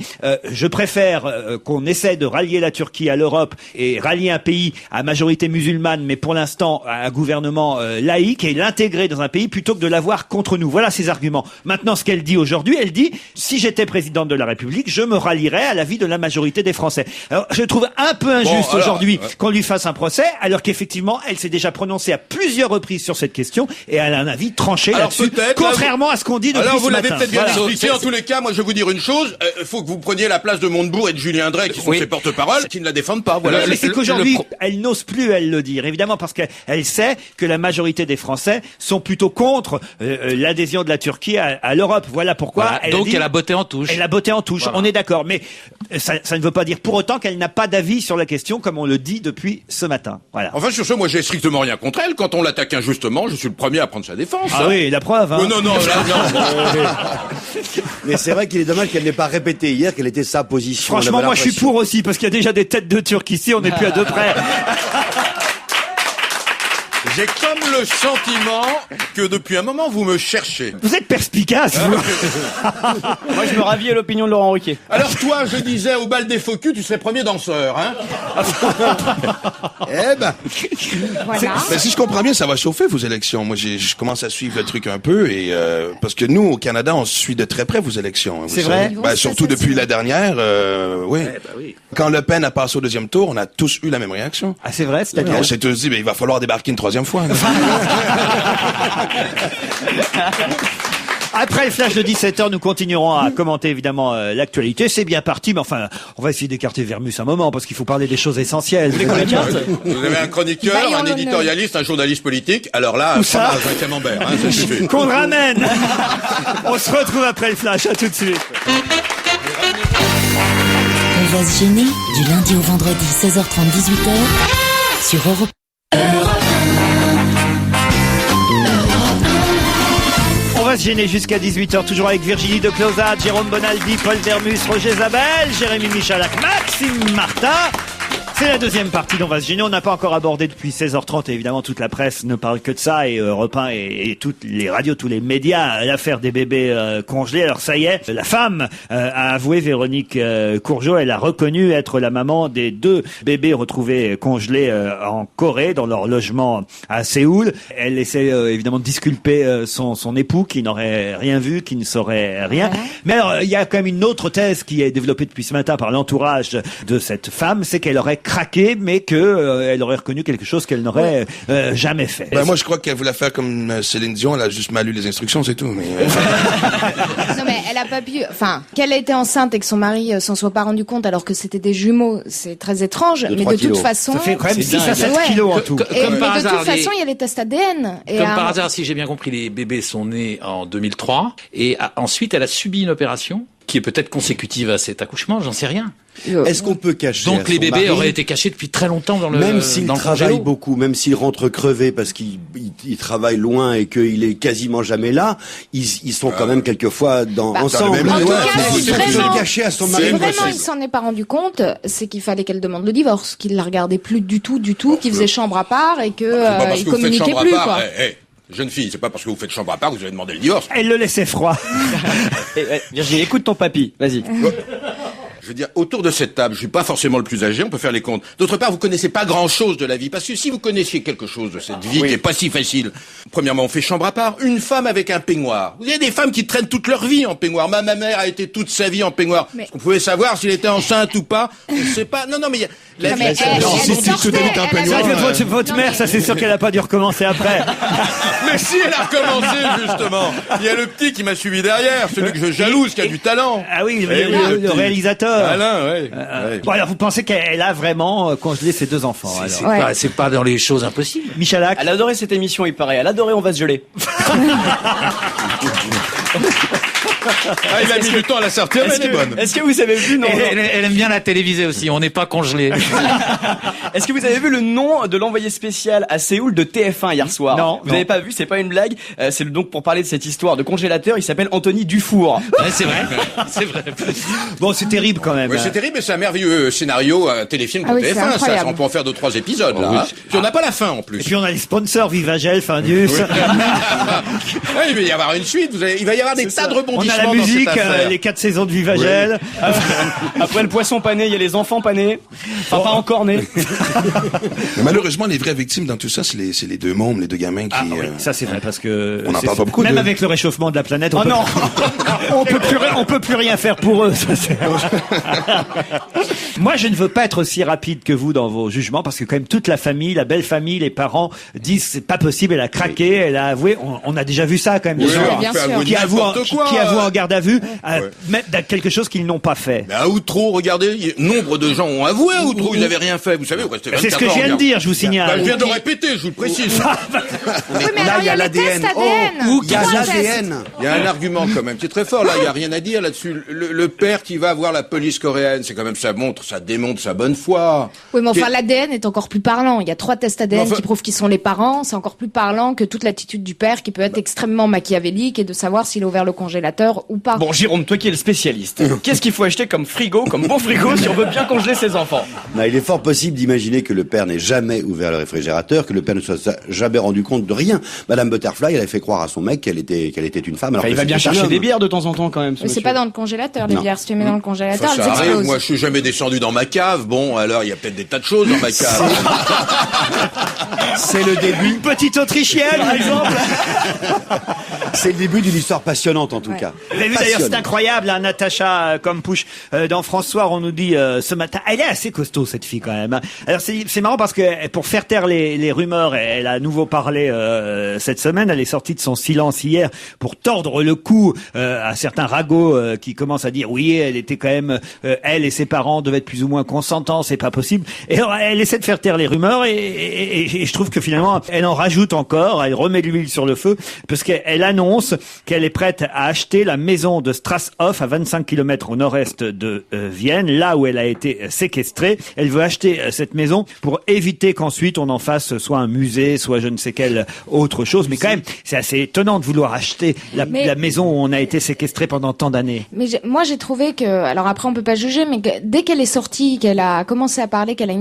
je préfère qu'on essaie de rallier la Turquie à l'Europe et rallier un pays à majorité musulmane, mais pour l'instant à un gouvernement laïque, et l'intégrer dans un pays plutôt que de l'avoir contre nous. Voilà ses arguments. Maintenant, ce qu'elle dit aujourd'hui, elle dit si j'étais présidente de la République, je me rallierais à l'avis de la majorité des Français. Alors, je trouve un peu injuste alors, aujourd'hui qu'on lui fasse un procès, alors qu'effectivement, elle s'est déjà prononcée à plusieurs reprises sur cette question et elle a un avis tranché Alors, là-dessus, peut-être, là, contrairement à ce qu'on dit depuis Alors, ce vous l'avez matin. peut-être bien Voilà. expliqué. En tous les cas, moi, je vais vous dire une chose. Il faut que vous preniez la place de Montebourg et de Julien Drey, qui sont Oui. ses porte-parole, qui ne la défendent pas. Voilà. Mais c'est qu'aujourd'hui, le pro- elle n'ose plus, elle le dire, évidemment, parce qu'elle sait que la majorité des Français sont plutôt contre l'adhésion de la Turquie à l'Europe. Voilà pourquoi Voilà. elle Donc dit... elle a beauté en touche. Et la beauté en touche, Voilà. on est d'accord. Mais ça ne veut pas dire pour autant qu'elle n'a pas d'avis sur la question, comme on le dit depuis ce matin. Voilà. Enfin, sur ce, moi, j'ai strictement rien contre elle. Quand on l'attaque injustement, je suis le premier à prendre sa défense. Ah oui, la preuve. Hein. Non, là, Mais c'est vrai qu'il est dommage qu'elle n'ait pas répété hier quelle était sa position. Franchement, On avait moi je suis l'impression. pour aussi, parce qu'il y a déjà des têtes de Turcs ici, on n'est plus à deux près. J'ai comme le sentiment que depuis un moment, vous me cherchez. Vous êtes perspicace, vous. Moi, je me ravis à l'opinion de Laurent Ruquier. Alors toi, je disais, au bal des faux culs, tu serais premier danseur, hein? Eh ben, Voilà. Ben, si je comprends bien, ça va chauffer vos élections. Moi, je commence à suivre le truc un peu et parce que nous, au Canada, on suit de très près vos élections. Hein, vous C'est savez. vrai? Ils vont Ben, se surtout passer depuis dessus. la dernière, oui. Quand Le Pen a passé au deuxième tour, on a tous eu la même réaction. Ah, c'est vrai, c'est-à-dire. On s'est tous dit, il va falloir débarquer une troisième fois. là. Après le flash de 17h, nous continuerons à commenter évidemment l'actualité. C'est bien parti, mais enfin, on va essayer d'écarter Vermus un moment, parce qu'il faut parler des choses essentielles. Vous avez un chroniqueur, Baillons un l'honneur. éditorialiste, un journaliste politique. Alors là, Où ça fromage, un camembert, hein, ça suffit. Qu'on le ramène. On se retrouve après le flash, à tout de suite. On va se gêner du lundi au vendredi 16h30 18h sur Europe. On va se gêner jusqu'à 18h, toujours avec Virginie de Closade, Jérôme Bonaldi, Paul Vermus, Roger Zabel, Jérémy Michalak, Maxime Martin. C'est la deuxième partie d'On va se gêner. On n'a pas encore abordé depuis 16h30 et évidemment toute la presse ne parle que de ça et Europe 1 et toutes les radios, tous les médias, l'affaire des bébés congelés. Alors ça y est, la femme a avoué, Véronique Courgeot, elle a reconnu être la maman des 2 bébés retrouvés congelés en Corée dans leur logement à Séoul. Elle essaie évidemment de disculper son époux qui n'aurait rien vu, qui ne saurait rien. Ouais. Mais alors il y a quand même une autre thèse qui est développée depuis ce matin par l'entourage de cette femme, c'est qu'elle aurait craqué, mais que elle aurait reconnu quelque chose qu'elle n'aurait jamais fait. Ben, moi, je crois qu'elle voulait faire comme Céline Dion, elle a juste mal lu les instructions, c'est tout. Mais, Non mais elle a pas pu. Enfin, qu'elle ait été enceinte et que son mari s'en soit pas rendu compte alors que c'était des jumeaux, c'est très étrange. Mais 3 de toute kilos. façon. Ça fait quand même C'est 6 à dingue. 7 Ouais. kilos en tout. Et, Comme mais par de hasard, toute façon, les- il y a les tests ADN. Et Comme à un- par hasard, si j'ai bien compris, les bébés sont nés en 2003 et ensuite elle a subi une opération qui est peut-être consécutive à cet accouchement, j'en sais rien. est-ce qu'on peut cacher à Donc les son bébés mari, auraient été cachés depuis très longtemps dans le même s'il dans le travaille congélo. beaucoup, même s'il rentre crevé parce qu'il travaille loin et qu'il est quasiment jamais là, ils sont quand même quelquefois ensemble. même En lit, tout ouais, cas, faut- si faut- faut vraiment, le cacher à son si mari. vraiment impossible. il s'en est pas rendu compte, c'est qu'il fallait qu'elle demande le divorce, qu'il la regardait plus du tout, qu'il faisait chambre à part et que C'est pas parce il que vous faites communiquait chambre plus à part. quoi. Jeune fille, c'est pas parce que vous faites chambre à part que vous allez demander le divorce. Elle le laissait froid. Virginie, écoute ton papy. Vas-y. Je veux dire, autour de cette table, je suis pas forcément le plus âgé, on peut faire les comptes. D'autre part, vous connaissez pas grand-chose de la vie, parce que si vous connaissiez quelque chose de cette vie qui est pas si facile, premièrement, on fait chambre à part, une femme avec un peignoir. Vous avez des femmes qui traînent toute leur vie en peignoir. Ma mère a été toute sa vie en peignoir. Mais- Est-ce qu'on pouvait savoir s'il était enceinte ou pas? On sait pas. Non, mais il y a... Non, mais elle si tu sortait, te donnes un elle peignoir, avait- Votre Non, mère, mais- ça c'est sûr qu'elle a pas dû recommencer après. Mais si, elle a recommencé, justement. Il y a le petit qui m'a suivi derrière, celui que je jalouse, qui a du talent. Ah oui, Eh oui, le petit. réalisateur. Alain, ouais. Bon, alors vous pensez qu'elle a vraiment congelé ses 2 enfants C'est alors. Ouais. c'est pas dans les choses impossibles. Michalak. Elle adorait cette émission, il paraît. Elle adorait On va se geler. Ah, il a mis du temps à la sortir, mais elle est bonne. Est-ce que vous avez vu non, Elle aime bien la téléviser aussi, on n'est pas congelé. Est-ce que vous avez vu le nom de l'envoyé spécial à Séoul de TF1 hier soir? Non, Vous non. n'avez pas vu, c'est pas une blague. C'est donc pour parler de cette histoire de congélateur, il s'appelle Anthony Dufour. Ouais, c'est vrai, c'est vrai. Bon, c'est terrible quand même. Ouais, c'est terrible, mais c'est un merveilleux scénario, un téléfilm pour Ah oui, c'est TF1. Ça, incroyable. on peut en faire 2-3 épisodes, là. hein. Puis on n'a pas la fin, en Et plus. puis on a les sponsors, Vivagel, Findus. Ouais, il va y avoir une suite. Il va y avoir des tas de On rebondissements a la dans musique, cette affaire. les 4 saisons de Vivagel. Après le poisson pané, il y a les enfants panés. Enfin, pas encore nés. mais malheureusement, les vraies victimes dans tout ça, c'est les 2 mômes, les 2 gamins qui... Ah oui, ça c'est vrai parce que On n'en c'est- parle pas beaucoup Même de- avec le réchauffement de la planète, on Oh peut, non. on peut plus rien faire pour eux. Ça, c'est- Moi, je ne veux pas être aussi rapide que vous dans vos jugements parce que quand même toute la famille, la belle famille, les parents disent c'est pas possible. Elle a craqué, elle a avoué. On a déjà vu ça quand même. Oui, des gens alors, bien fait sûr. avouer qui avouent n'importe quoi. en garde garde à vue, mettre quelque chose qu'ils n'ont pas fait. Mais à Outreau, regardez, nombre de gens ont avoué à Outreau, ils n'avaient rien fait. Vous savez, c'est ce que je viens de dire, je vous signale. Je viens de le répéter, je vous le précise. Oui, mais là, il y a l'ADN. Il y a l'ADN. Il y a un argument quand même, c'est très fort là, il y a rien à dire là-dessus. Le père qui va voir la police coréenne, c'est quand même ça démontre sa bonne foi. Oui, mais enfin l'ADN est encore plus parlant. Il y a 3 tests ADN qui prouvent qu'ils sont les parents. C'est encore plus parlant que toute l'attitude du père qui peut être extrêmement machiavélique et de savoir s'il a ouvert le congélateur ou pas. Bon, Jérôme, toi qui es le spécialiste, qu'est-ce qu'il faut acheter comme bon frigo si on veut bien congeler ses enfants? Non, il est fort possible d'imaginer que le père n'ait jamais ouvert le réfrigérateur, que le père ne soit jamais rendu compte de rien. Madame Butterfly, elle a fait croire à son mec qu'elle était une femme. Alors il va bien chercher des bières de temps en temps quand même. Mais c'est pas dans le congélateur, les bières. Si tu les mets dans le congélateur, elles Ça arrive, explosent. moi je suis jamais descendu dans ma cave. Bon, alors il y a peut-être des tas de choses dans ma cave. C'est le début. Une petite Autrichienne, par exemple. C'est le début d'une histoire passionnante, en tout cas. Vous avez vu d'ailleurs, c'est incroyable, hein, Natacha Kampusch, dans François, on nous dit ce matin, elle est assez costaud cette fille quand même. Hein. Alors c'est marrant parce que pour faire taire les rumeurs, elle a à nouveau parlé cette semaine. Elle est sortie de son silence hier pour tordre le cou à certains ragots qui commencent à dire oui, elle était quand même, elle et ses parents devaient être plus ou moins consentants, c'est pas possible. Et alors, elle essaie de faire taire les rumeurs et je trouve que finalement elle en rajoute encore, elle remet de l'huile sur le feu parce qu'elle annonce qu'elle est prête à acheter la maison de Strasshof à 25 km au nord-est de Vienne, là où elle a été séquestrée. Elle veut acheter cette maison pour éviter qu'ensuite on en fasse soit un musée, soit je ne sais quelle autre chose. Mais quand même, c'est assez étonnant de vouloir acheter la maison où on a été séquestré pendant tant d'années. Mais moi j'ai trouvé que, alors après on peut pas juger, mais dès qu'elle est sortie, qu'elle a commencé à parler, qu'elle a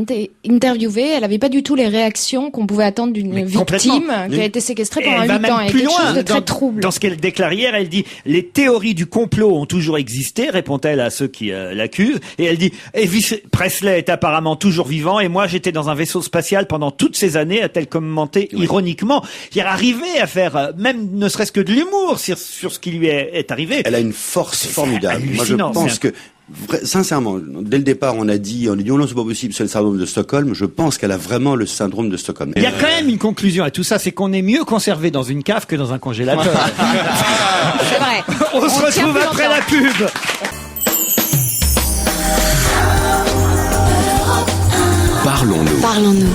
interviewé, elle avait pas du tout les réactions qu'on pouvait attendre d'une victime qui a été séquestrée pendant 8 ans. Et quelque chose de très trouble. Dans ce qu'elle déclare hier, elle dit « Les théories du complot ont toujours existé », répond-elle à ceux qui l'accusent. Et elle dit « Elvis Presley est apparemment toujours vivant et moi j'étais dans un vaisseau spatial pendant toutes ces années », a-t-elle commenté ironiquement. Il est arrivé à faire même ne serait-ce que de l'humour sur ce qui lui est arrivé. Elle a une force formidable. Moi je pense que sincèrement, dès le départ, on a dit oh non, c'est pas possible, c'est le syndrome de Stockholm. Je pense qu'elle a vraiment le syndrome de Stockholm. Il y a quand même une conclusion à tout ça, c'est qu'on est mieux conservé dans une cave que dans un congélateur. C'est vrai. On se retrouve après la pub. Parlons-nous.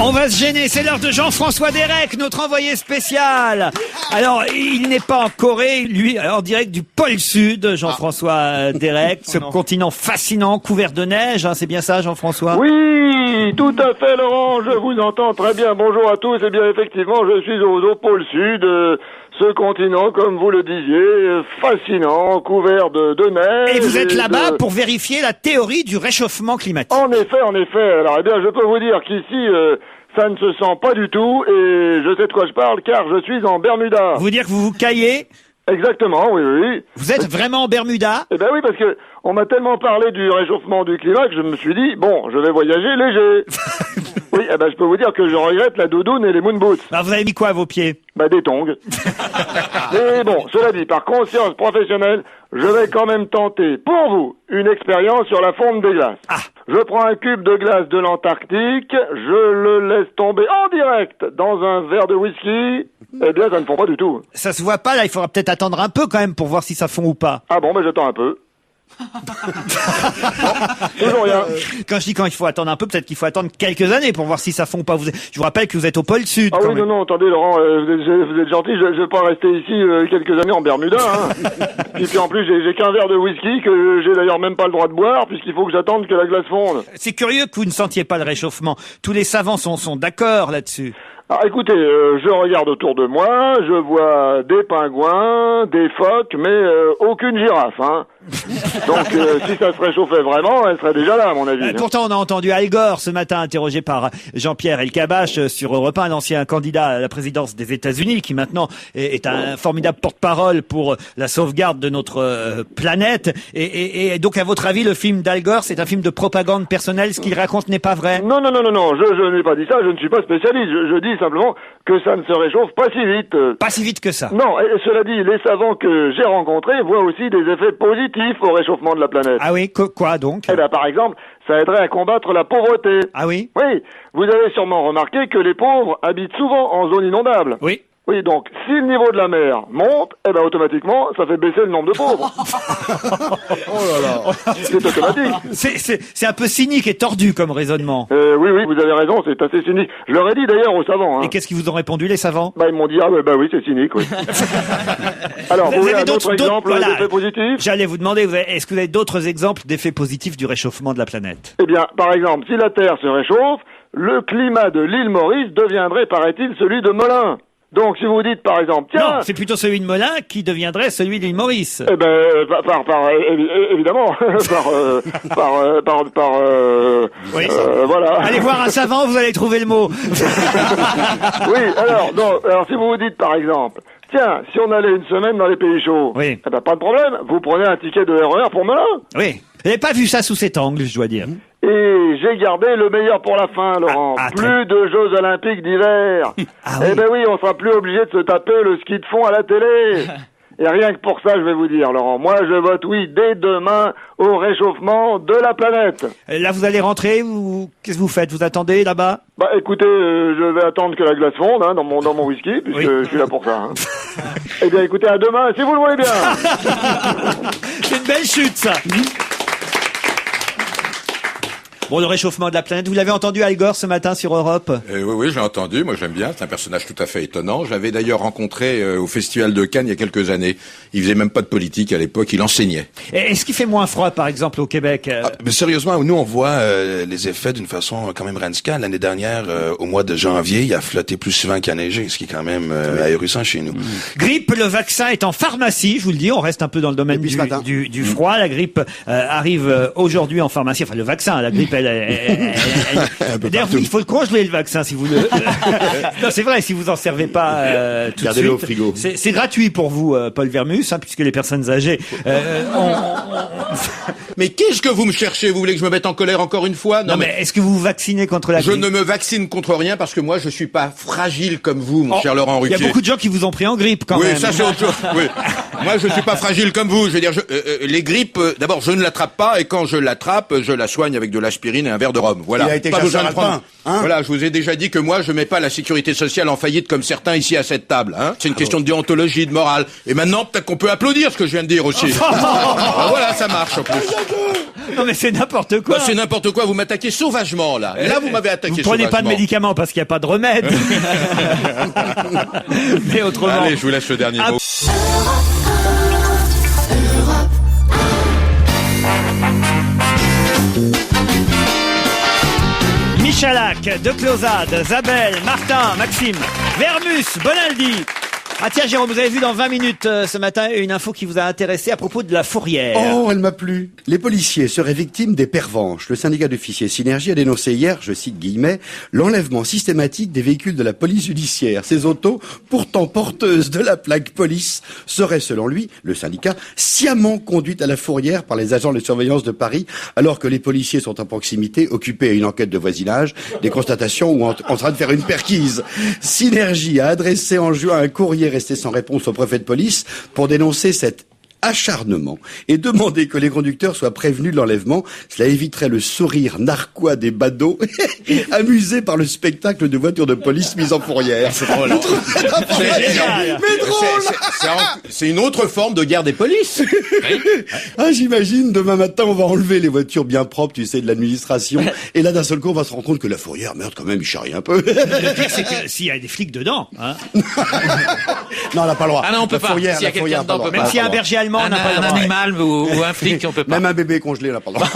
On va se gêner, c'est l'heure de Jean-François Derek, notre envoyé spécial. Alors, il n'est pas en Corée, lui, en direct du pôle Sud, Jean-François Derek, ce continent fascinant, couvert de neige, hein, c'est bien ça, Jean-François? Oui, tout à fait, Laurent, je vous entends très bien. Bonjour à tous, et bien effectivement, je suis au pôle Sud, ce continent, comme vous le disiez, fascinant, couvert de neige. Et vous êtes là-bas pour vérifier la théorie du réchauffement climatique. En effet. Alors, eh bien, je peux vous dire qu'ici, ça ne se sent pas du tout, et je sais de quoi je parle, car je suis en Bermuda. Vous dire que vous vous caillez? Exactement, oui. Vous êtes vraiment en Bermuda? Eh ben oui, parce que on m'a tellement parlé du réchauffement du climat que je me suis dit, bon, je vais voyager léger. Oui, eh ben je peux vous dire que je regrette la doudoune et les moon boots. Alors vous avez mis quoi à vos pieds? Des tongs. Mais bon, cela dit, par conscience professionnelle, je vais quand même tenter, pour vous, une expérience sur la fonte des glaces. Je prends un cube de glace de l'Antarctique, je le laisse tomber en direct dans un verre de whisky. Eh bien, ça ne fond pas du tout. Ça se voit pas, là, il faudra peut-être attendre un peu quand même pour voir si ça fond ou pas. Ah bon, j'attends un peu. Toujours rien. Quand je dis quand il faut attendre un peu, peut-être qu'il faut attendre quelques années pour voir si ça fond ou pas. Je vous rappelle que vous êtes au pôle Sud. Ah oui, non, attendez Laurent, vous êtes gentil, je vais pas rester ici quelques années en Bermuda. Et puis en plus, j'ai qu'un verre de whisky que j'ai d'ailleurs même pas le droit de boire puisqu'il faut que j'attende que la glace fonde. C'est curieux que vous ne sentiez pas le réchauffement. Tous les savants sont d'accord là-dessus. Ah, écoutez, je regarde autour de moi, je vois des pingouins, des phoques, mais aucune girafe, hein. Donc, si ça se réchauffait vraiment, elle serait déjà là, à mon avis. Pourtant, on a entendu Al Gore ce matin, interrogé par Jean-Pierre Elkabbach sur Europe 1, l'ancien candidat à la présidence des États-Unis, qui maintenant est un formidable porte-parole pour la sauvegarde de notre planète. Et donc, à votre avis, le film d'Al Gore, c'est un film de propagande personnelle, ce qu'il raconte n'est pas vrai? Non, je n'ai pas dit ça, je ne suis pas spécialiste. Je dis simplement que ça ne se réchauffe pas si vite. Pas si vite que ça. Non, et cela dit, les savants que j'ai rencontrés voient aussi des effets positifs au réchauffement de la planète. Ah oui, quoi donc? Eh ben, par exemple, ça aiderait à combattre la pauvreté. Ah oui? Oui, vous avez sûrement remarqué que les pauvres habitent souvent en zone inondable. Oui. Oui, donc, si le niveau de la mer monte, eh ben, automatiquement, ça fait baisser le nombre de pauvres. Oh là là. C'est automatique. C'est un peu cynique et tordu comme raisonnement. Oui, vous avez raison, c'est assez cynique. Je leur ai dit d'ailleurs aux savants. Hein. Et qu'est-ce qu'ils vous ont répondu, les savants? Ils m'ont dit, oui, c'est cynique, oui. Alors, vous avez un autre exemple d'effet positif? J'allais vous demander, est-ce que vous avez d'autres exemples d'effets positifs du réchauffement de la planète? Eh bien, par exemple, si la Terre se réchauffe, le climat de l'île Maurice deviendrait, paraît-il, celui de Melun. Donc, si vous dites, par exemple, tiens... Non, c'est plutôt celui de Melun qui deviendrait celui de l'île Maurice. Eh ben, évidemment, oui. Voilà. Allez voir un savant, vous allez trouver le mot. Oui, alors, si vous vous dites, par exemple, tiens, si on allait une semaine dans les pays chauds, oui. Eh ben, pas de problème, vous prenez un ticket de RER pour Melun. Oui. Vous n'avez pas vu ça sous cet angle, je dois dire. Et j'ai gardé le meilleur pour la fin, Laurent. Plus de Jeux Olympiques d'hiver. Ah oui. Eh ben oui, on sera plus obligé de se taper le ski de fond à la télé. Et rien que pour ça, je vais vous dire, Laurent, moi je vote oui dès demain au réchauffement de la planète. Là, vous allez rentrer ou qu'est-ce que vous faites? Vous attendez là-bas? Écoutez, je vais attendre que la glace fonde dans mon whisky, puisque je suis là pour ça. Hein. Eh bien, écoutez, à demain, si vous le voulez bien. C'est une belle chute, ça. Bon, le réchauffement de la planète, vous l'avez entendu Al Gore ce matin sur Europe? Oui, j'ai entendu, moi j'aime bien, c'est un personnage tout à fait étonnant. Je l'avais d'ailleurs rencontré au Festival de Cannes il y a quelques années. Il faisait même pas de politique à l'époque, il enseignait. Est-ce qu'il fait moins froid, par exemple, au Québec? Mais sérieusement, nous on voit les effets d'une façon quand même radicale. L'année dernière, au mois de janvier, il a flotté plus souvent qu'il a neigé, ce qui est quand même ahurissant chez nous. Grippe, le vaccin est en pharmacie, je vous le dis, on reste un peu dans le domaine du froid. La grippe arrive aujourd'hui en pharmacie, enfin le vaccin, la grippe d'ailleurs, il faut le congeler le vaccin si vous le... Non, c'est vrai, si vous en servez pas tout de suite. Au frigo. C'est gratuit pour vous, Paul Vermus, puisque les personnes âgées... Mais qu'est-ce que vous me cherchez? Vous voulez que je me mette en colère encore une fois? Non, mais est-ce que vous vous vaccinez contre la grippe? Je ne me vaccine contre rien parce que moi je suis pas fragile comme vous, mon cher Laurent Ruquier. Il y a beaucoup de gens qui vous ont pris en grippe quand même. Oui, ça c'est autre chose. Oui. Moi je suis pas fragile comme vous. Je veux dire, les grippes, d'abord je ne l'attrape pas et quand je l'attrape, je la soigne avec de l'aspirine et un verre de rhum. Voilà. Il a été pas besoin de prendre. Hein, voilà, je vous ai déjà dit que moi je mets pas la sécurité sociale en faillite comme certains ici à cette table. Hein. C'est une question de déontologie, de morale. Et maintenant peut-être qu'on peut applaudir ce que je viens de dire aussi. Voilà, ça marche en plus. Non mais c'est n'importe quoi. C'est n'importe quoi. Vous m'attaquez sauvagement là. Là vous m'avez attaqué sauvagement. Vous prenez pas de médicaments parce qu'il n'y a pas de remède. Mais autrement. Allez, je vous laisse le dernier mot. Michalak, De Closade, Zabel, Martin, Maxime, Vermus, Bonaldi. Ah tiens Jérôme, vous avez vu dans 20 minutes ce matin une info qui vous a intéressé à propos de la fourrière. Oh, elle m'a plu. Les policiers seraient victimes des pervenches. Le syndicat d'officiers Synergie a dénoncé hier, je cite guillemets, l'enlèvement systématique des véhicules de la police judiciaire. Ces autos, pourtant porteuses de la plaque police, seraient selon lui, le syndicat, sciemment conduites à la fourrière par les agents de surveillance de Paris, alors que les policiers sont en proximité, occupés à une enquête de voisinage, des constatations ou en train de faire une perquise. Synergie a adressé en juin un courrier resté sans réponse au préfet de police pour dénoncer cet acharnement et demander que les conducteurs soient prévenus de l'enlèvement. Cela éviterait le sourire narquois des badauds amusés par le spectacle de voitures de police mises en fourrière. C'est drôle. C'est génial. Mais drôle. C'est une autre forme de guerre des polices. Ah, j'imagine, demain matin, on va enlever les voitures bien propres, tu sais, de l'administration. Et là, d'un seul coup, on va se rendre compte que la fourrière, merde, quand même, il charrie un peu. Le pire, c'est que s'il y a des flics dedans, hein. Non, on n'a pas le droit. Ah non, on peut pas. S'il y a quelqu'un dedans, on peut pas. Même s'il y a un berger allemand, on n'a pas le droit. Un animal ou un flic, on peut pas. Même un bébé congelé, on n'a pas le droit.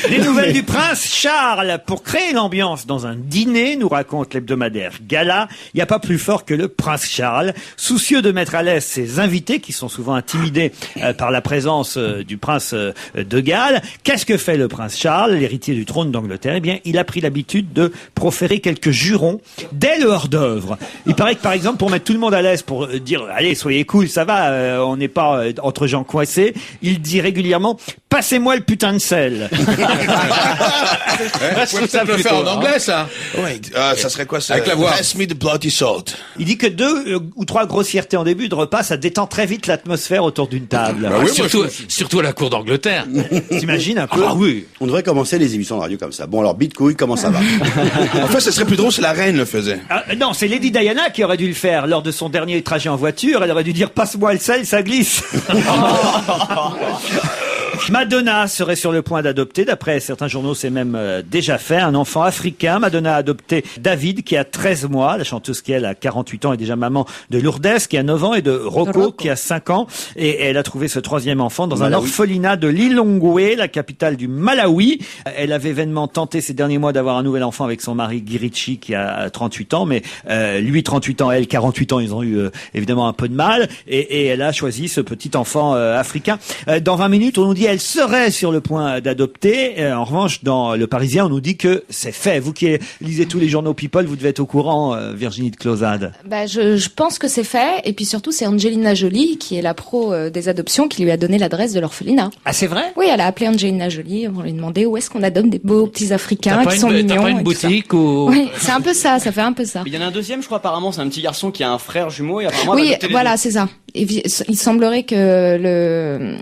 Les nouvelles du prince Charles. Pour créer l'ambiance dans un dîner, nous raconte l'hebdomadaire Gala, il n'y a pas plus fort que le prince Charles. Soucieux de mettre à l'aise ses invités, qui sont souvent intimidés par la présence du prince de Galles. Qu'est-ce que fait le prince Charles, l'héritier du trône d'Angleterre? Eh bien, il a pris l'habitude de proférer quelques jurons dès le hors-d'œuvre. Il paraît que, par exemple, pour mettre tout le monde à l'aise, pour dire « Allez, soyez cool, ça va, on n'est pas entre gens coincés », il dit régulièrement « passez-moi le putain de sel. Vous pouvez peut-être le faire en anglais, ça. Ouais, ça serait quoi ça? Avec la voix. Pass me the bloody salt. Il dit que 2 ou 3 grossièretés en début de repas, ça détend très vite l'atmosphère autour d'une table. Bah oui, surtout à la cour d'Angleterre. T'imagines un peu? Ah oui. On devrait commencer les émissions de radio comme ça. Bon, alors, Bitcoin, comment ça va? Enfin, ça serait plus drôle si la reine le faisait. Non, c'est Lady Diana qui aurait dû le faire lors de son dernier trajet en voiture. Elle aurait dû dire passe-moi le sel, ça glisse. Madonna serait sur le point d'adopter, d'après certains journaux, c'est même déjà fait, un enfant africain. Madonna a adopté David, qui a 13 mois. La chanteuse qui, elle, a 48 ans, est déjà maman de Lourdes, qui a 9 ans, et de Rocco, qui a 5 ans. Et elle a trouvé ce 3e enfant dans un orphelinat de Lilongwe, la capitale du Malawi. Elle avait vainement tenté ces derniers mois d'avoir un nouvel enfant avec son mari Girichi, qui a 38 ans, mais lui 38 ans, elle 48 ans, ils ont eu évidemment un peu de mal. Et elle a choisi ce petit enfant africain. Dans 20 minutes, on nous dit elle serait sur le point d'adopter. En revanche, dans Le Parisien, on nous dit que c'est fait. Vous qui lisez tous les journaux People, vous devez être au courant, Virginie de Closade. Je pense que c'est fait. Et puis surtout, c'est Angelina Jolie, qui est la pro des adoptions, qui lui a donné l'adresse de l'orphelinat. Ah, c'est vrai? Oui, elle a appelé Angelina Jolie pour lui demander où est-ce qu'on adopte des beaux petits Africains qui sont mignons. T'as pas une boutique ou... Oui, c'est un peu ça. Ça fait un peu ça. Il y en a un deuxième, je crois, apparemment, c'est un petit garçon qui a un frère jumeau et apparemment... Oui, voilà, c'est ça. Il semblerait que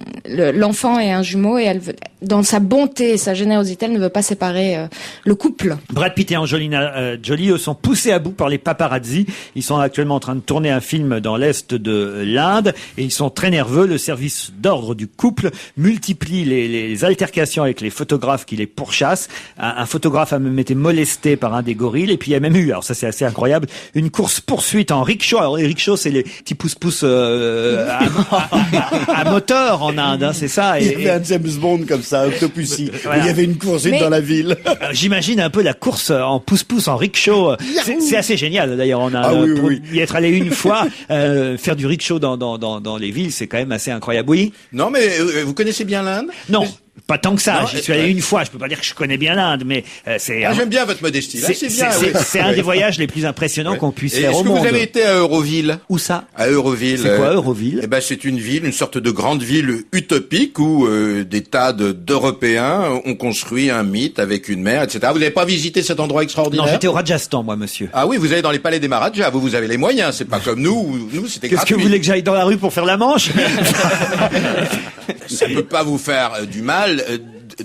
l'enfant ait un jumeau et elle veut, dans sa bonté et sa générosité, elle ne veut pas séparer le couple. Brad Pitt et Angelina Jolie, eux, sont poussés à bout par les paparazzi. Ils sont actuellement en train de tourner un film dans l'est de l'Inde et ils sont très nerveux. Le service d'ordre du couple multiplie les altercations avec les photographes qui les pourchassent. Un photographe a même été molesté par un des gorilles et puis il y a même eu, alors ça c'est assez incroyable, une course-poursuite en rickshaw. Alors les rickshaws, c'est les petits pousse-pousse à moteur en Inde, hein, c'est ça. Il y avait un James Bond comme ça, Octopussy. Voilà. Il y avait une course dans la ville. J'imagine un peu la course en pousse-pousse, en rickshaw. C'est assez génial d'ailleurs en Inde. Pour y être allé une fois, faire du rickshaw dans les villes, c'est quand même assez incroyable. Oui. Non, mais vous connaissez bien l'Inde? Non. Pas tant que ça. Non, J'y suis allé une fois. Je peux pas dire que je connais bien l'Inde, mais c'est. J'aime bien votre modestie. Là, c'est bien. C'est un des voyages les plus impressionnants qu'on puisse faire au monde. Est-ce que vous avez été à Euroville? Où ça? À Euroville. C'est quoi Euroville? Eh ben, c'est une ville, une sorte de grande ville utopique où des tas d'Européens ont construit un mythe avec une mer, etc. Vous n'avez pas visité cet endroit extraordinaire? Non, j'étais au Rajasthan, moi, monsieur. Ah oui, vous allez dans les palais des Maharajas. Vous avez les moyens. C'est pas comme nous. Nous, c'était gratuit. Qu'est-ce que vous voulez que j'aille dans la rue pour faire la manche? Ça peut pas vous faire du mal.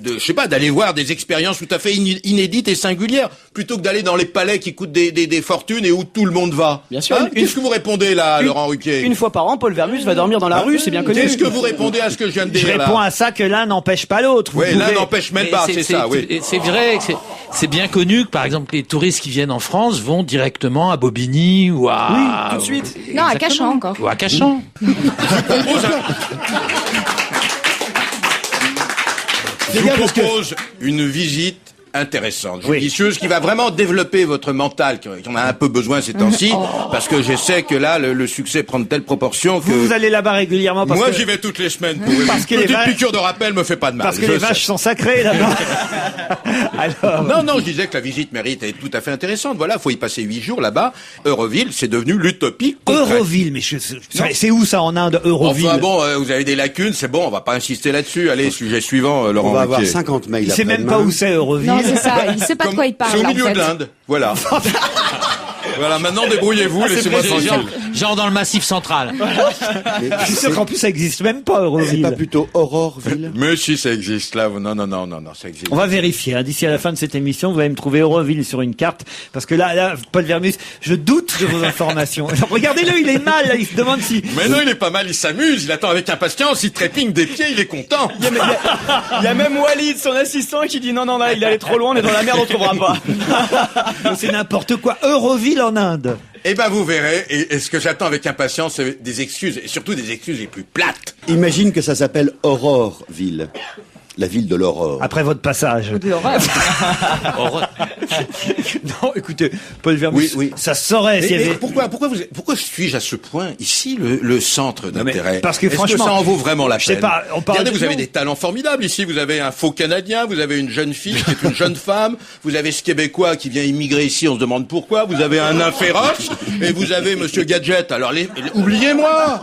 Je sais pas, d'aller voir des expériences tout à fait inédites et singulières, plutôt que d'aller dans les palais qui coûtent des fortunes et où tout le monde va. Bien sûr. Qu'est-ce que vous répondez là, Laurent Ruquier? Une fois par an, Paul Vermus va dormir dans la rue, c'est bien connu. Qu'est-ce que vous répondez à ce que je viens de dire? Je réponds à ça que l'un n'empêche pas l'autre. Oui, l'un n'empêche même pas, c'est ça, oui. C'est vrai, c'est bien connu que par exemple les touristes qui viennent en France vont directement à Bobigny ou à... Oui, tout de suite. Non, à Cachan encore. Ou à Cachan. Je vous propose une visite intéressante, judicieuse, qui va vraiment développer votre mental, qui en a un peu besoin ces temps-ci, parce que je sais que là, le succès prend de telles proportions que... Vous allez là-bas régulièrement parce Moi, que... j'y vais toutes les semaines. Parce que petite piqûre de rappel me fait pas de mal. Parce que les vaches sont sacrées là-bas. Alors... Non, je disais que la visite mérite est tout à fait intéressante. Voilà, faut y passer 8 jours là-bas. Euroville, c'est devenu l'utopie concrète. Euroville, mais c'est où ça en Inde, Euroville? Enfin bon, vous avez des lacunes, c'est bon, on va pas insister là-dessus. Allez, sujet suivant, Laurent Ruquier. On va avoir 50 mails. Il sait même pas où c'est Euroville. Non, c'est ça. Il sait pas de quoi il parle. C'est au milieu en fait. de l'Inde. Voilà. Voilà, maintenant débrouillez-vous, laissez-moi tranquille. Genre dans le Massif central. Je suis sûr qu'en plus ça existe même pas, Euroville. C'est pas plutôt Auroreville? Mais si ça existe là, non, ça existe. On va vérifier, hein. D'ici à la fin de cette émission, vous allez me trouver Euroville sur une carte, parce que là, Paul Vermus, je doute de vos informations. Regardez-le, il est mal, là, il se demande si... Mais non, il est pas mal, il s'amuse, il attend avec impatience, il trépigne des pieds, il est content. Il y a même Walid, son assistant, qui dit non, là, il est allé trop loin, on est dans la merde, on trouvera pas. C'est n'importe quoi. Euroville en Inde. Eh ben, vous verrez, et ce que j'attends avec impatience, c'est des excuses, et surtout des excuses les plus plates. Imagine que ça s'appelle Auroreville. La ville de l'aurore. Après votre passage. Non, écoutez, Paul Vermus, Oui. ça se saurait s'il y avait... Pourquoi suis-je à ce point ici le centre d'intérêt? Parce que Est-ce franchement, que ça en vaut vraiment la peine? Je sais pas, on parle Regardez, de... vous avez des talents formidables ici. Vous avez un faux Canadien, vous avez une jeune fille qui est une jeune femme, vous avez ce Québécois qui vient immigrer ici, on se demande pourquoi, vous avez un nain féroce, et vous avez Monsieur Gadget. Alors, oubliez-moi!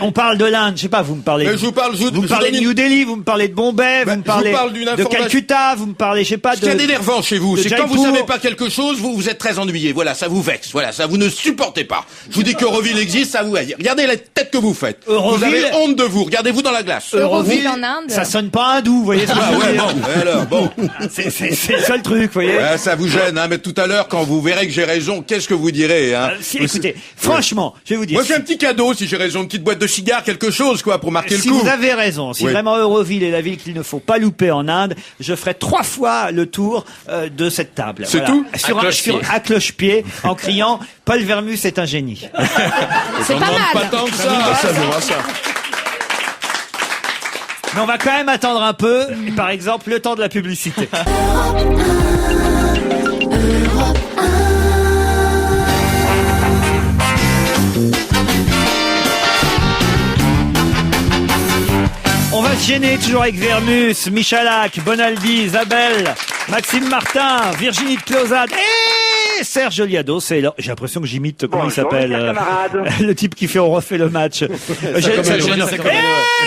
On parle de l'Inde, je sais pas, vous me parlez... Mais je vous parle, vous me parlez de New Delhi, vous me parlez de Bombay, vous me parlez de Calcutta, vous me parlez, je sais pas, Ce qu'il y a d'énervant chez vous, c'est quand vous Jaipur. savez pas quelque chose, vous êtes très ennuyé. Voilà, ça vous vexe. Voilà, ça vous ne supportez pas. Je vous dis qu'Euroville existe, ça vous aille. Regardez la tête que vous faites. Euroville. Vous avez honte de vous. Regardez-vous dans la glace. Euroville en Inde. Ça sonne pas hindou, vous voyez ce que je veux dire. Alors, bon. C'est le seul truc, vous voyez. Ouais, ça vous gêne, hein, mais tout à l'heure, quand vous verrez que j'ai raison, qu'est-ce que vous direz, hein? Écoutez, franchement, je vais vous dire. Moi, je fais un petit cadeau, si j'ai raison, une petite boîte de cigares, quelque chose, quoi, pour marquer Si le coup. vous avez raison, si Oui. vraiment Euroville est la ville qu'il ne faut pas louper en Inde, je ferai 3 fois le tour de cette table. C'est tout À cloche-pied, en criant « Paul Vermus est un génie ». C'est pas Pas mal. tant que ça. Mais on va quand même attendre un peu, par exemple, le temps de la publicité. On va se gêner toujours avec Vermus, Michalak, Bonaldi, Isabelle, Maxime Martin, Virginie de Closade et Serge Liado. J'ai l'impression que j'imite, comment il s'appelle, le type qui fait On refait le match.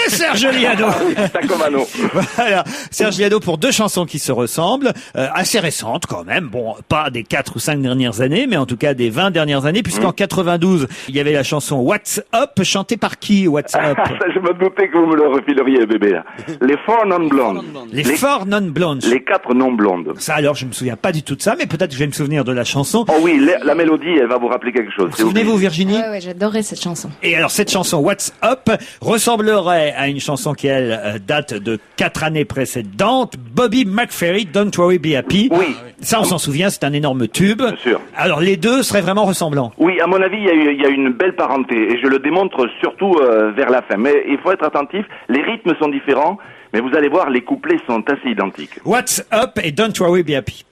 Serge Liado. Sacomano. Voilà, Serge Liado pour 2 chansons qui se ressemblent, assez récentes quand même, bon, pas des 4 ou 5 dernières années, mais en tout cas des 20 dernières années, puisqu'en 92, il y avait la chanson What's Up, chantée par qui, What's Up? Ça, je me doutais que vous me le refileriez, bébé, là. Les 4 non-blondes. Les 4 non-blondes. Les 4 non-blondes. Ça alors, je me souviens pas du tout de ça, mais peut-être que je vais me souvenir de la chanson. Oh oui, la mélodie, elle va vous rappeler quelque chose. Souvenez-vous, Virginie? Ouais, j'adorais cette chanson. Et alors cette chanson What's Up ressemblerait à une chanson qui elle date de 4 années précédentes, Bobby McFerrin, Don't Worry Be Happy. Oui. Ça on s'en souvient, c'est un énorme tube. Bien sûr. Alors les deux seraient vraiment ressemblants. Oui, à mon avis, il y a une belle parenté, et je le démontre surtout vers la fin. Mais il faut être attentif, les rythmes sont différents, mais vous allez voir, les couplets sont assez identiques. What's Up et Don't Worry Be Happy.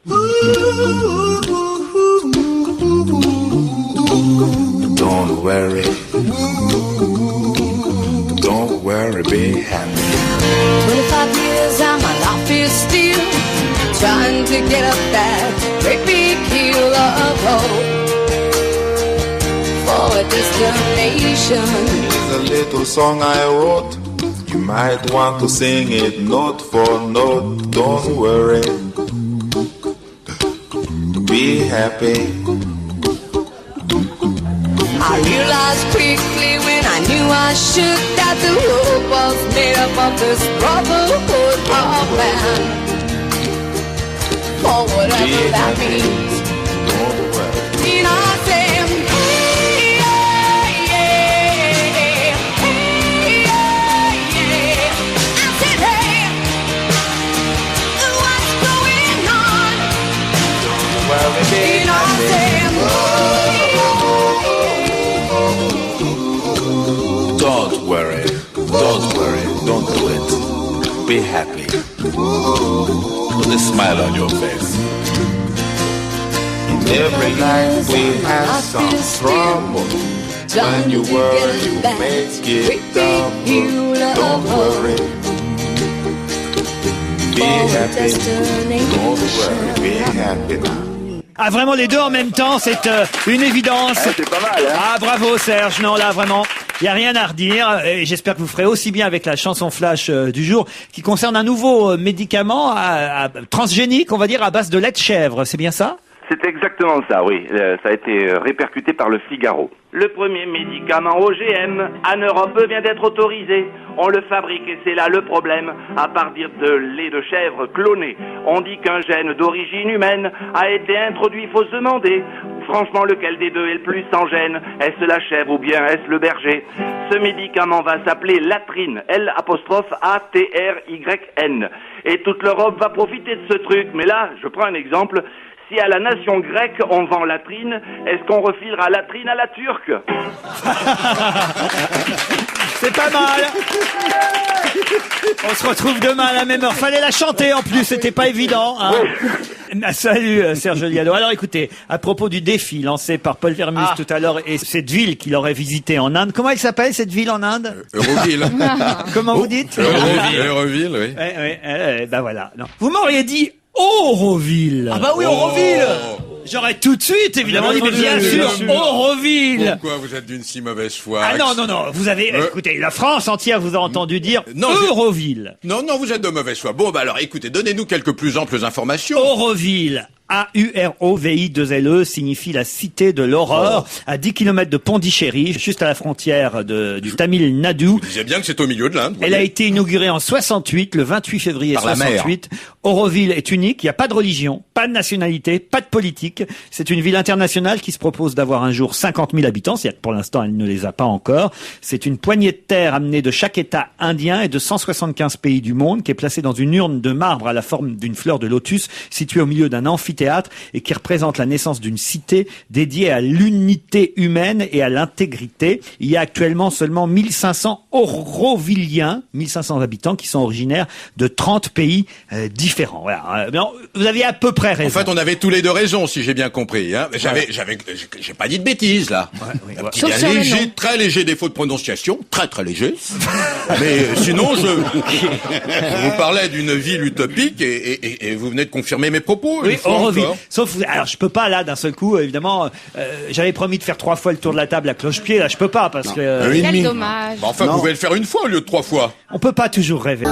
Don't worry. Don't worry, be happy. 25 years and my life is still trying to get up that great big hill of hope for a destination. Here's a little song I wrote. You might want to sing it note for note. Don't worry. Be happy. I realized quickly when I knew I should that the world was made up of this brotherhood of man. For whatever that means. Don't worry. And I say, hey, yeah, yeah, hey, yeah, yeah. I said, hey, what's going on? Don't worry, be And I say, Don't worry, don't do it. Be happy. Put a smile on your face. In every life we have some trouble. When you worry, you make it double. Don't worry. Be happy. Don't worry, be happy now. Ah vraiment les deux en même temps, c'est une évidence. C'est pas mal, hein. Ah bravo Serge, non là vraiment, il y a rien à redire. Et j'espère que vous ferez aussi bien avec la chanson flash du jour, qui concerne un nouveau médicament transgénique, on va dire à base de lait de chèvre. C'est bien ça? C'est exactement ça, oui. Ça a été répercuté par le Figaro. Le premier médicament OGM en Europe vient d'être autorisé. On le fabrique et c'est là le problème. À partir de lait de chèvre cloné, on dit qu'un gène d'origine humaine a été introduit. Il faut se demander, franchement, lequel des deux est le plus sans gêne? Est-ce la chèvre ou bien est-ce le berger? Ce médicament va s'appeler Latrine, L''ATRYN. Et toute l'Europe va profiter de ce truc. Mais là, je prends un exemple. Si à la nation grecque on vend latrine, est-ce qu'on refilera latrine à la turque? C'est pas mal. On se retrouve demain à la même heure. Fallait la chanter en plus, c'était pas évident. Hein. Salut Serge Liado. Alors écoutez, à propos du défi lancé par Paul Vermus tout à l'heure et cette ville qu'il aurait visitée en Inde, comment elle s'appelle cette ville en Inde? Euroville. Comment vous dites? Euroville, oui. Ben voilà. Non. Vous m'auriez dit Auroville. Ah bah oui, Auroville. J'aurais tout de suite évidemment dit, mais bien sûr, Auroville. Pourquoi vous êtes d'une si mauvaise foi? Ah non, vous avez, écoutez, la France entière vous a entendu dire Auroville. Non, vous êtes de mauvaise foi. Bon, bah alors écoutez, donnez-nous quelques plus amples informations. Auroville. AUROVI2LE signifie la cité de l'aurore, à 10 km de Pondichéry, juste à la frontière du Tamil Nadu. Vous disiez bien que c'est au milieu de l'Inde. Elle a été inaugurée en 68, le 28 février 68. Auroville est unique, il n'y a pas de religion, pas de nationalité, pas de politique. C'est une ville internationale qui se propose d'avoir un jour 50 000 habitants, c'est-à-dire que pour l'instant elle ne les a pas encore. C'est une poignée de terre amenée de chaque État indien et de 175 pays du monde, qui est placée dans une urne de marbre à la forme d'une fleur de lotus, située au milieu d'un amphithéâtre et qui représente la naissance d'une cité dédiée à l'unité humaine et à l'intégrité. Il y a actuellement seulement 1500 Aurovilliens, 1500 habitants qui sont originaires de 30 pays différents. Voilà. Non, vous aviez à peu près raison. En fait, on avait tous les deux raison, si j'ai bien compris. Hein. J'ai pas dit de bêtises, là. Un petit léger, très léger défaut de prononciation, très léger. Mais sinon, je vous parlais d'une ville utopique et vous venez de confirmer mes propos. Oui, Auroville. Sauf, alors je peux pas là d'un seul coup, évidemment. J'avais promis de faire 3 fois le tour de la table à cloche-pied. Là, je peux pas parce que. Quel dommage. Bah, enfin, vous pouvez le faire une fois au lieu de 3 fois. On peut pas toujours rêver.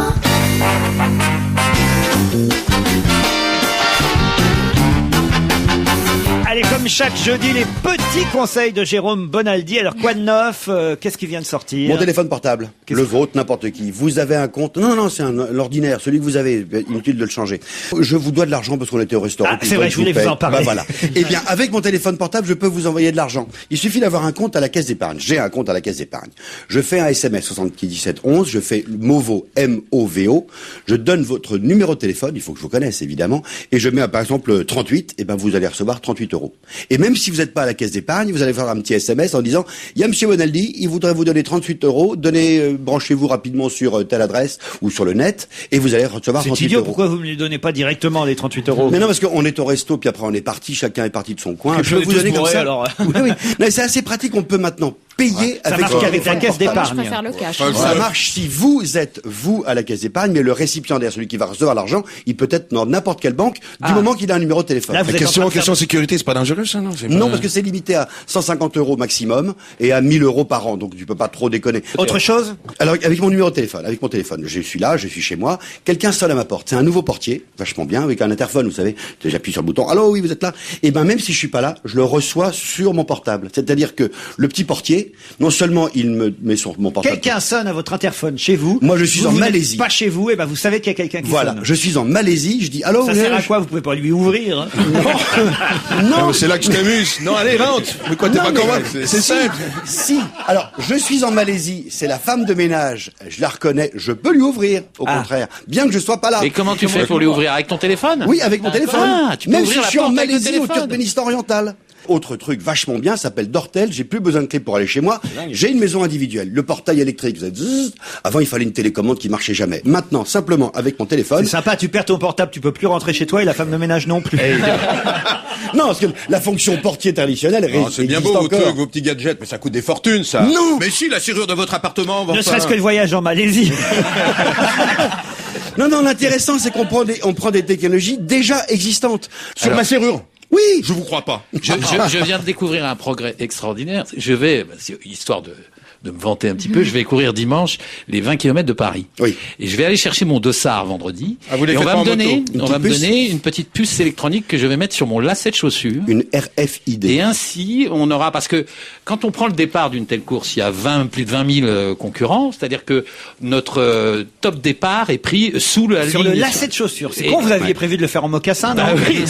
Allez, comme chaque jeudi, les petits conseils de Jérôme Bonaldi. Alors, quoi de neuf? Qu'est-ce qui vient de sortir? Mon téléphone portable. Le vôtre, n'importe qui. Vous avez un compte. Non, c'est l'ordinaire, celui que vous avez. Inutile de le changer. Je vous dois de l'argent parce qu'on était au restaurant. Ah, c'est vrai, je voulais vous en parler. Bah, voilà. Eh bien, avec mon téléphone portable, je peux vous envoyer de l'argent. Il suffit d'avoir un compte à la caisse d'épargne. J'ai un compte à la caisse d'épargne. Je fais un SMS 7711. Je fais MOVO, M-O-V-O. Je donne votre numéro de téléphone. Il faut que je vous connaisse, évidemment. Et je mets, par exemple, 38. Et ben, vous allez recevoir 38 €. Et même si vous n'êtes pas à la caisse d'épargne, vous allez faire un petit SMS en disant « Il y a Monsieur Bonaldi, il voudrait vous donner 38 €, branchez-vous rapidement sur telle adresse ou sur le net et vous allez recevoir 38 €. » C'est idiot, pourquoi vous ne me donnez pas directement les 38 €? Mais non, parce qu'on est au resto, puis après on est parti, chacun est parti de son coin. Je peux vous donner comme ça. Alors. Oui. Non, c'est assez pratique, on peut maintenant payer avec la caisse d'épargne. Je préfère le cash. Ça marche si vous êtes, vous, à la caisse d'épargne, mais le récipiendaire, celui qui va recevoir l'argent, il peut être dans n'importe quelle banque, du moment qu'il a un numéro de téléphone. Là, question sécurité, c'est pas dangereux, ça, non? Non, parce que c'est limité à 150 € maximum et à 1000 € par an, donc tu peux pas trop déconner. Autre chose? Alors, avec mon numéro de téléphone, je suis là, je suis chez moi, quelqu'un sonne à ma porte. C'est un nouveau portier, vachement bien, avec un interphone, vous savez. J'appuie sur le bouton. Allô, oui, vous êtes là? Et ben, même si je suis pas là, je le reçois sur mon portable. C'est-à-dire que le petit portier, non seulement il me met sur mon portable. Quelqu'un sonne à votre interphone chez vous. Moi, je suis en Malaisie. Pas chez vous, et ben, vous savez qu'il y a quelqu'un qui sonne. Voilà. Je suis en Malaisie, je dis, allô, ça sert à quoi? Vous pouvez pas lui ouvrir, hein. Non. C'est là que tu t'amuses. Non, allez, rentre. Mais quoi, t'es pas convaincu? C'est simple. Si. Alors, je suis en Malaisie, c'est la femme de ménage. Je la reconnais, je peux lui ouvrir, au contraire. Bien que je sois pas là. Et comment tu fais pour lui ouvrir? Avec ton téléphone? Oui, avec mon téléphone. Tu peux même ouvrir si je suis en la porte avec le Malaisie, au téléphone. Turkménistan oriental. Autre truc vachement bien, s'appelle Dortel. J'ai plus besoin de clé pour aller chez moi. J'ai une maison individuelle. Le portail électrique, vous êtes zzz. Avant, il fallait une télécommande qui marchait jamais. Maintenant, simplement, avec mon téléphone. C'est sympa, tu perds ton portable, tu peux plus rentrer chez toi et la femme de ménage non plus. Non, parce que la fonction portier traditionnelle c'est bien beau vos petits gadgets, mais ça coûte des fortunes, ça. Non. Mais si, la serrure de votre appartement va Ne serait-ce que le voyage en Malaisie. Non, l'intéressant, c'est qu'on prend des technologies déjà existantes. Sur ma serrure? Oui. Je vous crois pas. Je viens de découvrir un progrès extraordinaire. Je vais, histoire de me vanter un petit peu, je vais courir dimanche les 20 km de Paris. Oui. Et je vais aller chercher mon dossard vendredi. Vous les et on faites va pas me en donner, moto. on va me donner une petite puce électronique que je vais mettre sur mon lacet de chaussure. Une RFID. Et ainsi, on aura, parce que quand on prend le départ d'une telle course, il y a plus de 20 000 concurrents, c'est-à-dire que notre top départ est pris sous la ligne. Sur le lacet de chaussure. C'est con, vous aviez prévu de le faire en mocassin, non? Oui,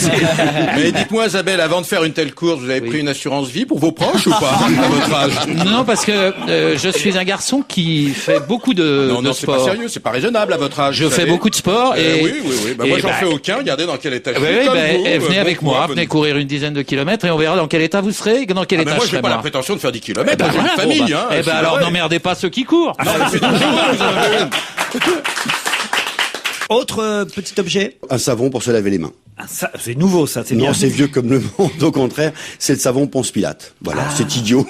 Mais dites-moi, Isabelle, avant de faire une telle course, vous avez pris une assurance vie pour vos proches ou pas, à votre âge? Non, parce que je suis un garçon qui fait beaucoup de Non, c'est sport. pas sérieux, c'est pas raisonnable à votre âge. Je fais beaucoup de sport et... Oui. Bah, moi, j'en fais aucun. Regardez dans quel état je suis. Venez avec moi, venez courir une dizaine de kilomètres et on verra dans quel état vous serez et dans quel état moi, je j'ai serai, pas la moi. prétention de faire 10 kilomètres. J'ai une famille, hein. Alors n'emmerdez pas ceux qui courent. Non, mais c'est dangereux. Autre petit objet? Un savon pour se laver les mains. Ah, ça, c'est nouveau, ça, c'est bien. Non, c'est vieux comme le monde, au contraire, c'est le savon Ponce Pilate. Voilà, c'est idiot.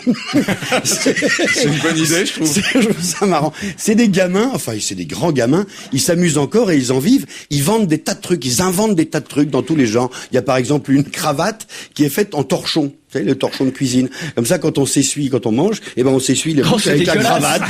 C'est une bonne idée, je trouve. Je trouve ça marrant. C'est des gamins, enfin, c'est des grands gamins, ils s'amusent encore et ils en vivent. Ils vendent des tas de trucs, ils inventent des tas de trucs dans tous les genres. Il y a par exemple une cravate qui est faite en torchon. Vous savez, le torchon de cuisine. Comme ça, quand on s'essuie, quand on mange, eh ben, on s'essuie les bouches avec la cravate.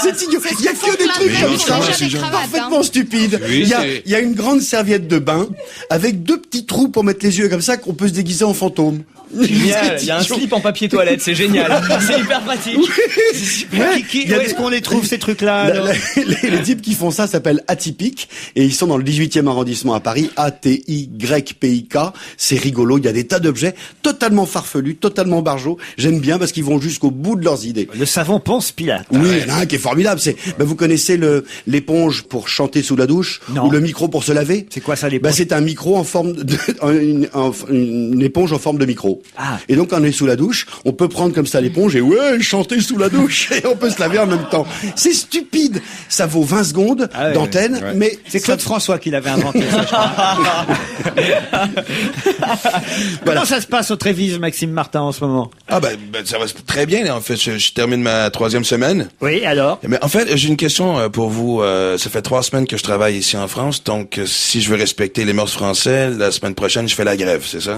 C'est idiot. Il y a que des trucs parfaitement stupides. Il y a une grande serviette de bain avec 2 petits trous pour mettre les yeux comme ça qu'on peut se déguiser en fantôme. Génial. Il y a un slip en papier toilette, c'est génial. C'est hyper pratique. Où est-ce qu'on les trouve, ces trucs-là? Les types qui font ça s'appellent Atypiques et ils sont dans le 18e arrondissement à Paris. ATYPIK. C'est rigolo. Il y a des tas d'objets totalement farfelus, totalement barjots. J'aime bien parce qu'ils vont jusqu'au bout de leurs idées. Le savon Ponce Pilate. Oui, il y en a un qui est formidable. Vous connaissez l'éponge pour chanter sous la douche? Non. Ou le micro pour se laver? C'est quoi ça, l'éponge? C'est un micro en forme une éponge en forme de micro. Ah. Et donc, quand on est sous la douche, on peut prendre comme ça l'éponge et chanter sous la douche et on peut se laver en même temps. C'est stupide. Ça vaut 20 secondes d'antenne, mais c'est Claude François qui l'avait inventé. Comment ça se passe au Trévise, Maxime Martin, en ce moment? Ah ça va très bien. Là, en fait, je termine ma 3e semaine. Oui, alors? Mais en fait, j'ai une question pour vous. Ça fait 3 semaines que je travaille ici en France, donc si je veux respecter les mœurs français, la semaine prochaine, je fais la grève, c'est ça?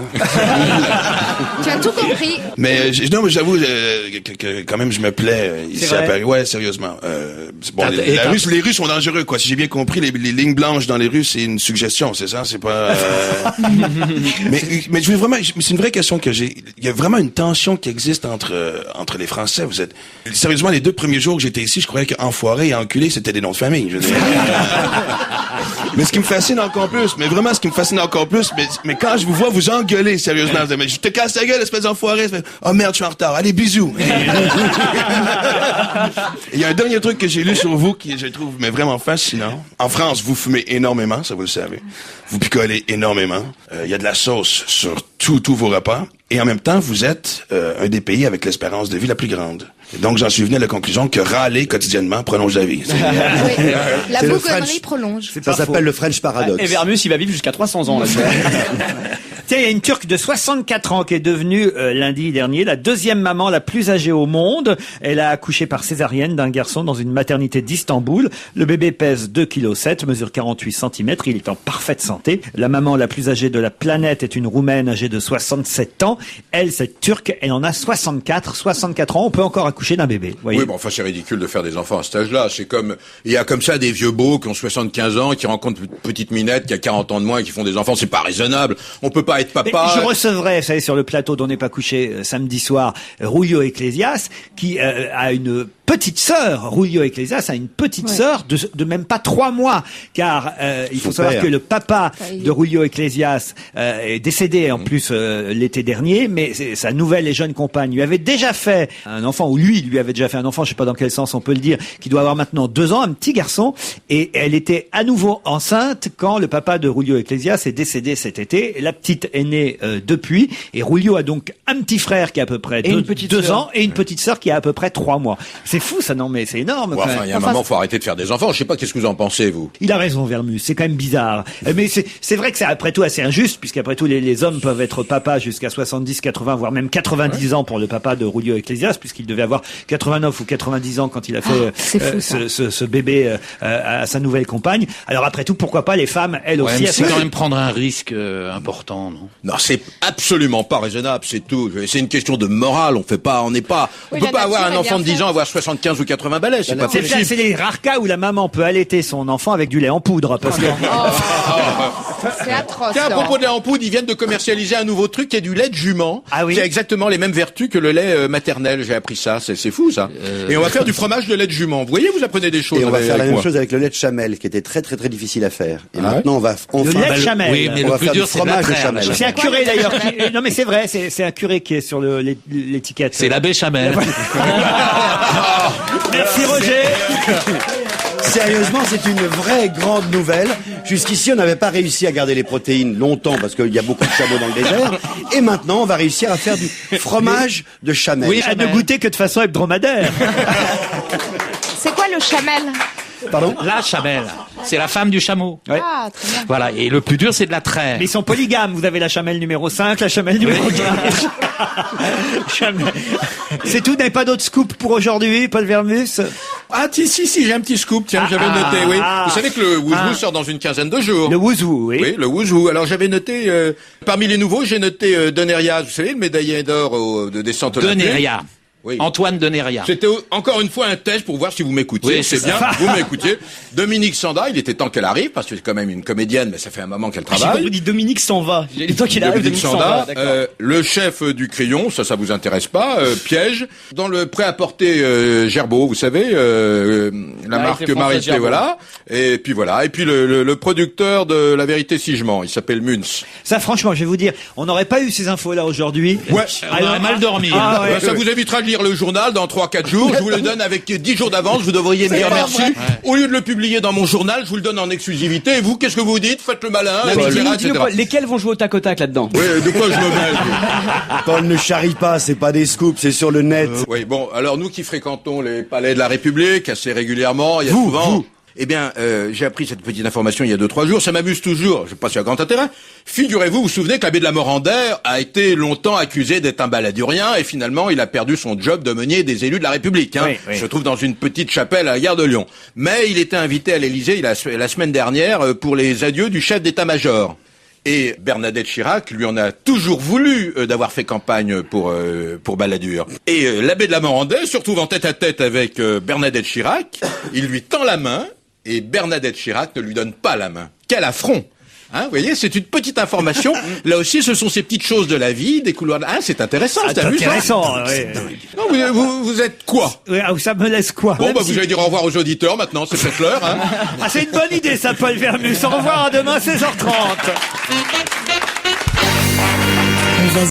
Tu as tout compris. Mais j'avoue que quand même je me plais ici à Paris. Ouais, sérieusement. Bon, les Russes sont dangereux, quoi. Si j'ai bien compris, les lignes blanches dans les rues, c'est une suggestion, c'est ça? C'est pas. Mais je veux vraiment. C'est une vraie question que j'ai. Il y a vraiment une tension qui existe entre les Français. Vous êtes sérieusement les 2 premiers jours que j'étais ici, je croyais qu'enfoiré et enculé c'était des noms de famille. Je veux dire. Mais ce qui me fascine encore plus, mais quand je vous vois vous engueuler sérieusement, je te casse la gueule, espèce d'enfoiré. Oh merde, je suis en retard. Allez, bisous. Il y a un dernier truc que j'ai lu sur vous qui je trouve vraiment fascinant. En France, vous fumez énormément, ça vous le savez. Vous picolez énormément. Il y a de la sauce sur tous vos repas. Et en même temps, vous êtes un des pays avec l'espérance de vie la plus grande. Et donc, j'en suis venu à la conclusion que râler quotidiennement prolonge la vie. La bougonnerie prolonge. Ça s'appelle le French Paradox. Et Vermus, il va vivre jusqu'à 300 ans, là. Tiens, il y a une Turque de 64 ans qui est devenue, lundi dernier, la 2e maman la plus âgée au monde. Elle a accouché par césarienne d'un garçon dans une maternité d'Istanbul. Le bébé pèse 2,7 kg, mesure 48 cm. Il est en parfaite santé. La maman la plus âgée de la planète est une Roumaine âgée de 67 ans. Elle, cette Turque, elle en a 64. 64 ans, on peut encore accoucher d'un bébé. Voyez. Oui, bon, enfin, c'est ridicule de faire des enfants à cet âge-là. C'est comme, il y a comme ça des vieux beaux qui ont 75 ans, qui rencontrent une petite minette qui a 40 ans de moins et qui font des enfants. C'est pas raisonnable. On peut pas être papa. Je recevrai, vous savez, sur le plateau d'On n'est pas couché samedi soir, Rulio Iglesias, qui a une petite sœur. Rulio Iglesias a une petite sœur de même pas 3 mois, car il faut savoir que le papa de Rulio Iglesias est décédé en plus l'été dernier, mais sa nouvelle et jeune compagne lui avait déjà fait un enfant, ou lui avait déjà fait un enfant, je sais pas dans quel sens on peut le dire, qui doit avoir maintenant 2 ans, un petit garçon, et elle était à nouveau enceinte quand le papa de Rulio Iglesias est décédé cet été. La petite est née depuis, et Rulio a donc un petit frère qui a à peu près 2 ans et une petite sœur qui a à peu près 3 mois. C'est fou ça, non mais c'est énorme. Ouais, enfin, il y a un moment, faut arrêter de faire des enfants. Je sais pas, qu'est-ce que vous en pensez, vous? Il a raison, Vermus, c'est quand même bizarre. Mais c'est vrai que c'est après tout assez injuste, puisqu'après tout les hommes peuvent être papas jusqu'à 70, 80, voire même 90 ans pour le papa de Rulio Iglesias, puisqu'il devait avoir 89 ou 90 ans quand il a fait ce bébé à sa nouvelle compagne. Alors après tout, pourquoi pas les femmes, elles aussi. C'est quand même prendre un risque important, non? Non, c'est absolument pas raisonnable, c'est tout. C'est une question de morale. On peut pas avoir un enfant de 10 ans, avoir 75 ou 80 balais, c'est pas possible. C'est les rares cas où la maman peut allaiter son enfant avec du lait en poudre, parce que... C'est atroce. Tiens, à propos de lait en poudre, ils viennent de commercialiser un nouveau truc qui est du lait de jument, qui a exactement les mêmes vertus que le lait maternel. J'ai appris ça, c'est fou ça. Et on va faire du fromage de lait de jument. Vous voyez, vous apprenez des choses. Et on va faire la même chose avec le lait de chamel, qui était très très très difficile à faire. Et maintenant, on va le lait de chamel. Oui, mais on va le plus faire dur, du fromage de chamel. C'est un curé d'ailleurs. Non mais c'est vrai, c'est un curé qui est sur l'étiquette. C'est l'abbé Chamel. Merci Roger. Sérieusement, c'est une vraie grande nouvelle. Jusqu'ici, on n'avait pas réussi à garder les protéines longtemps parce qu'il y a beaucoup de chameaux dans le désert. Et maintenant, on va réussir à faire du fromage de chamel. Oui, à ne goûter que de façon hebdomadaire. C'est quoi le chamel? Pardon? La chamelle. C'est la femme du chameau. Ouais. Ah, très bien. Voilà. Et le plus dur, c'est de la traire. Mais ils sont polygames. Vous avez la chamelle numéro 5, la chamelle numéro 15. C'est tout, n'avez pas d'autres scoop pour aujourd'hui, Paul Vermus? Ah, si, j'ai un petit scoop. Tiens, j'avais noté, oui. Vous savez que le Wouzou sort dans une quinzaine de jours. Le Wouzou, oui. Oui, le Wouzou. Alors, j'avais noté, parmi les nouveaux, j'ai noté Doneria. Vous savez, le médaillé d'or de descente olympique. Doneria. Oui. Antoine Doneria. C'était encore une fois un test pour voir si vous m'écoutiez. Oui, c'est bien, vous m'écoutiez. Dominique Sanda, il était temps qu'elle arrive, parce que c'est quand même une comédienne, mais ça fait un moment qu'elle J'ai travaille. compris, dit Dominique s'en va. Il est temps qu'il arrive, Dominique Dominique s'en va. Sanda, D'accord. le chef du Crayon, ça vous intéresse pas, Piège, dans le prêt-à-porter Gerbeau, vous savez, la marque François Marité, Gerbeau. voilà. Et puis voilà. Et puis le producteur de La Vérité si je mens, il s'appelle Muns. Ça, franchement, je vais vous dire, on n'aurait pas eu ces infos-là aujourd'hui. Ouais. On aurait mal dormi. Ah, ouais. Ça vous évitera de lire le journal dans 3-4 jours. Je vous le donne avec 10 jours d'avance. Vous devriez me dire merci. Au lieu de le publier dans mon journal, je vous le donne en exclusivité. Et vous, qu'est-ce que vous dites? Faites le malin, Non, mais etc., dis-nous, etc. lesquels vont jouer au tac au tac là-dedans? Oui, de quoi je me mêle? Paul, ne charrie pas, c'est pas des scoops, c'est sur le net. Oui, bon, alors nous qui fréquentons les palais de la République assez régulièrement, il y a souvent... Eh bien, j'ai appris cette petite information il y a 2-3 jours, ça m'amuse toujours, je sais pas si y a grand intérêt. Figurez-vous, vous vous souvenez que l'abbé de la Morandère a été longtemps accusé d'être un baladurien et finalement il a perdu son job d'aumônier des élus de la République. Hein. Oui, oui. Il se trouve dans une petite chapelle à la gare de Lyon. Mais il était invité à l'Élysée la semaine dernière pour les adieux du chef d'état-major. Et Bernadette Chirac lui en a toujours voulu d'avoir fait campagne pour Balladur. Et l'abbé de la Morandais se retrouve en tête-à-tête avec Bernadette Chirac. Il lui tend la main et Bernadette Chirac ne lui donne pas la main. Quel affront! Hein, vous voyez, c'est une petite information. Là aussi, ce sont ces petites choses de la vie, des couloirs. Ah, c'est intéressant, c'est amusant. Intéressant, oui. Non, vous êtes quoi? Oui, ça me laisse quoi? Bon, Même bah, si- vous allez dire au revoir aux auditeurs maintenant, c'est peut-être l'heure, hein. Ah, c'est une bonne idée, ça, Paul Vermus. Au revoir, à demain, 16h30.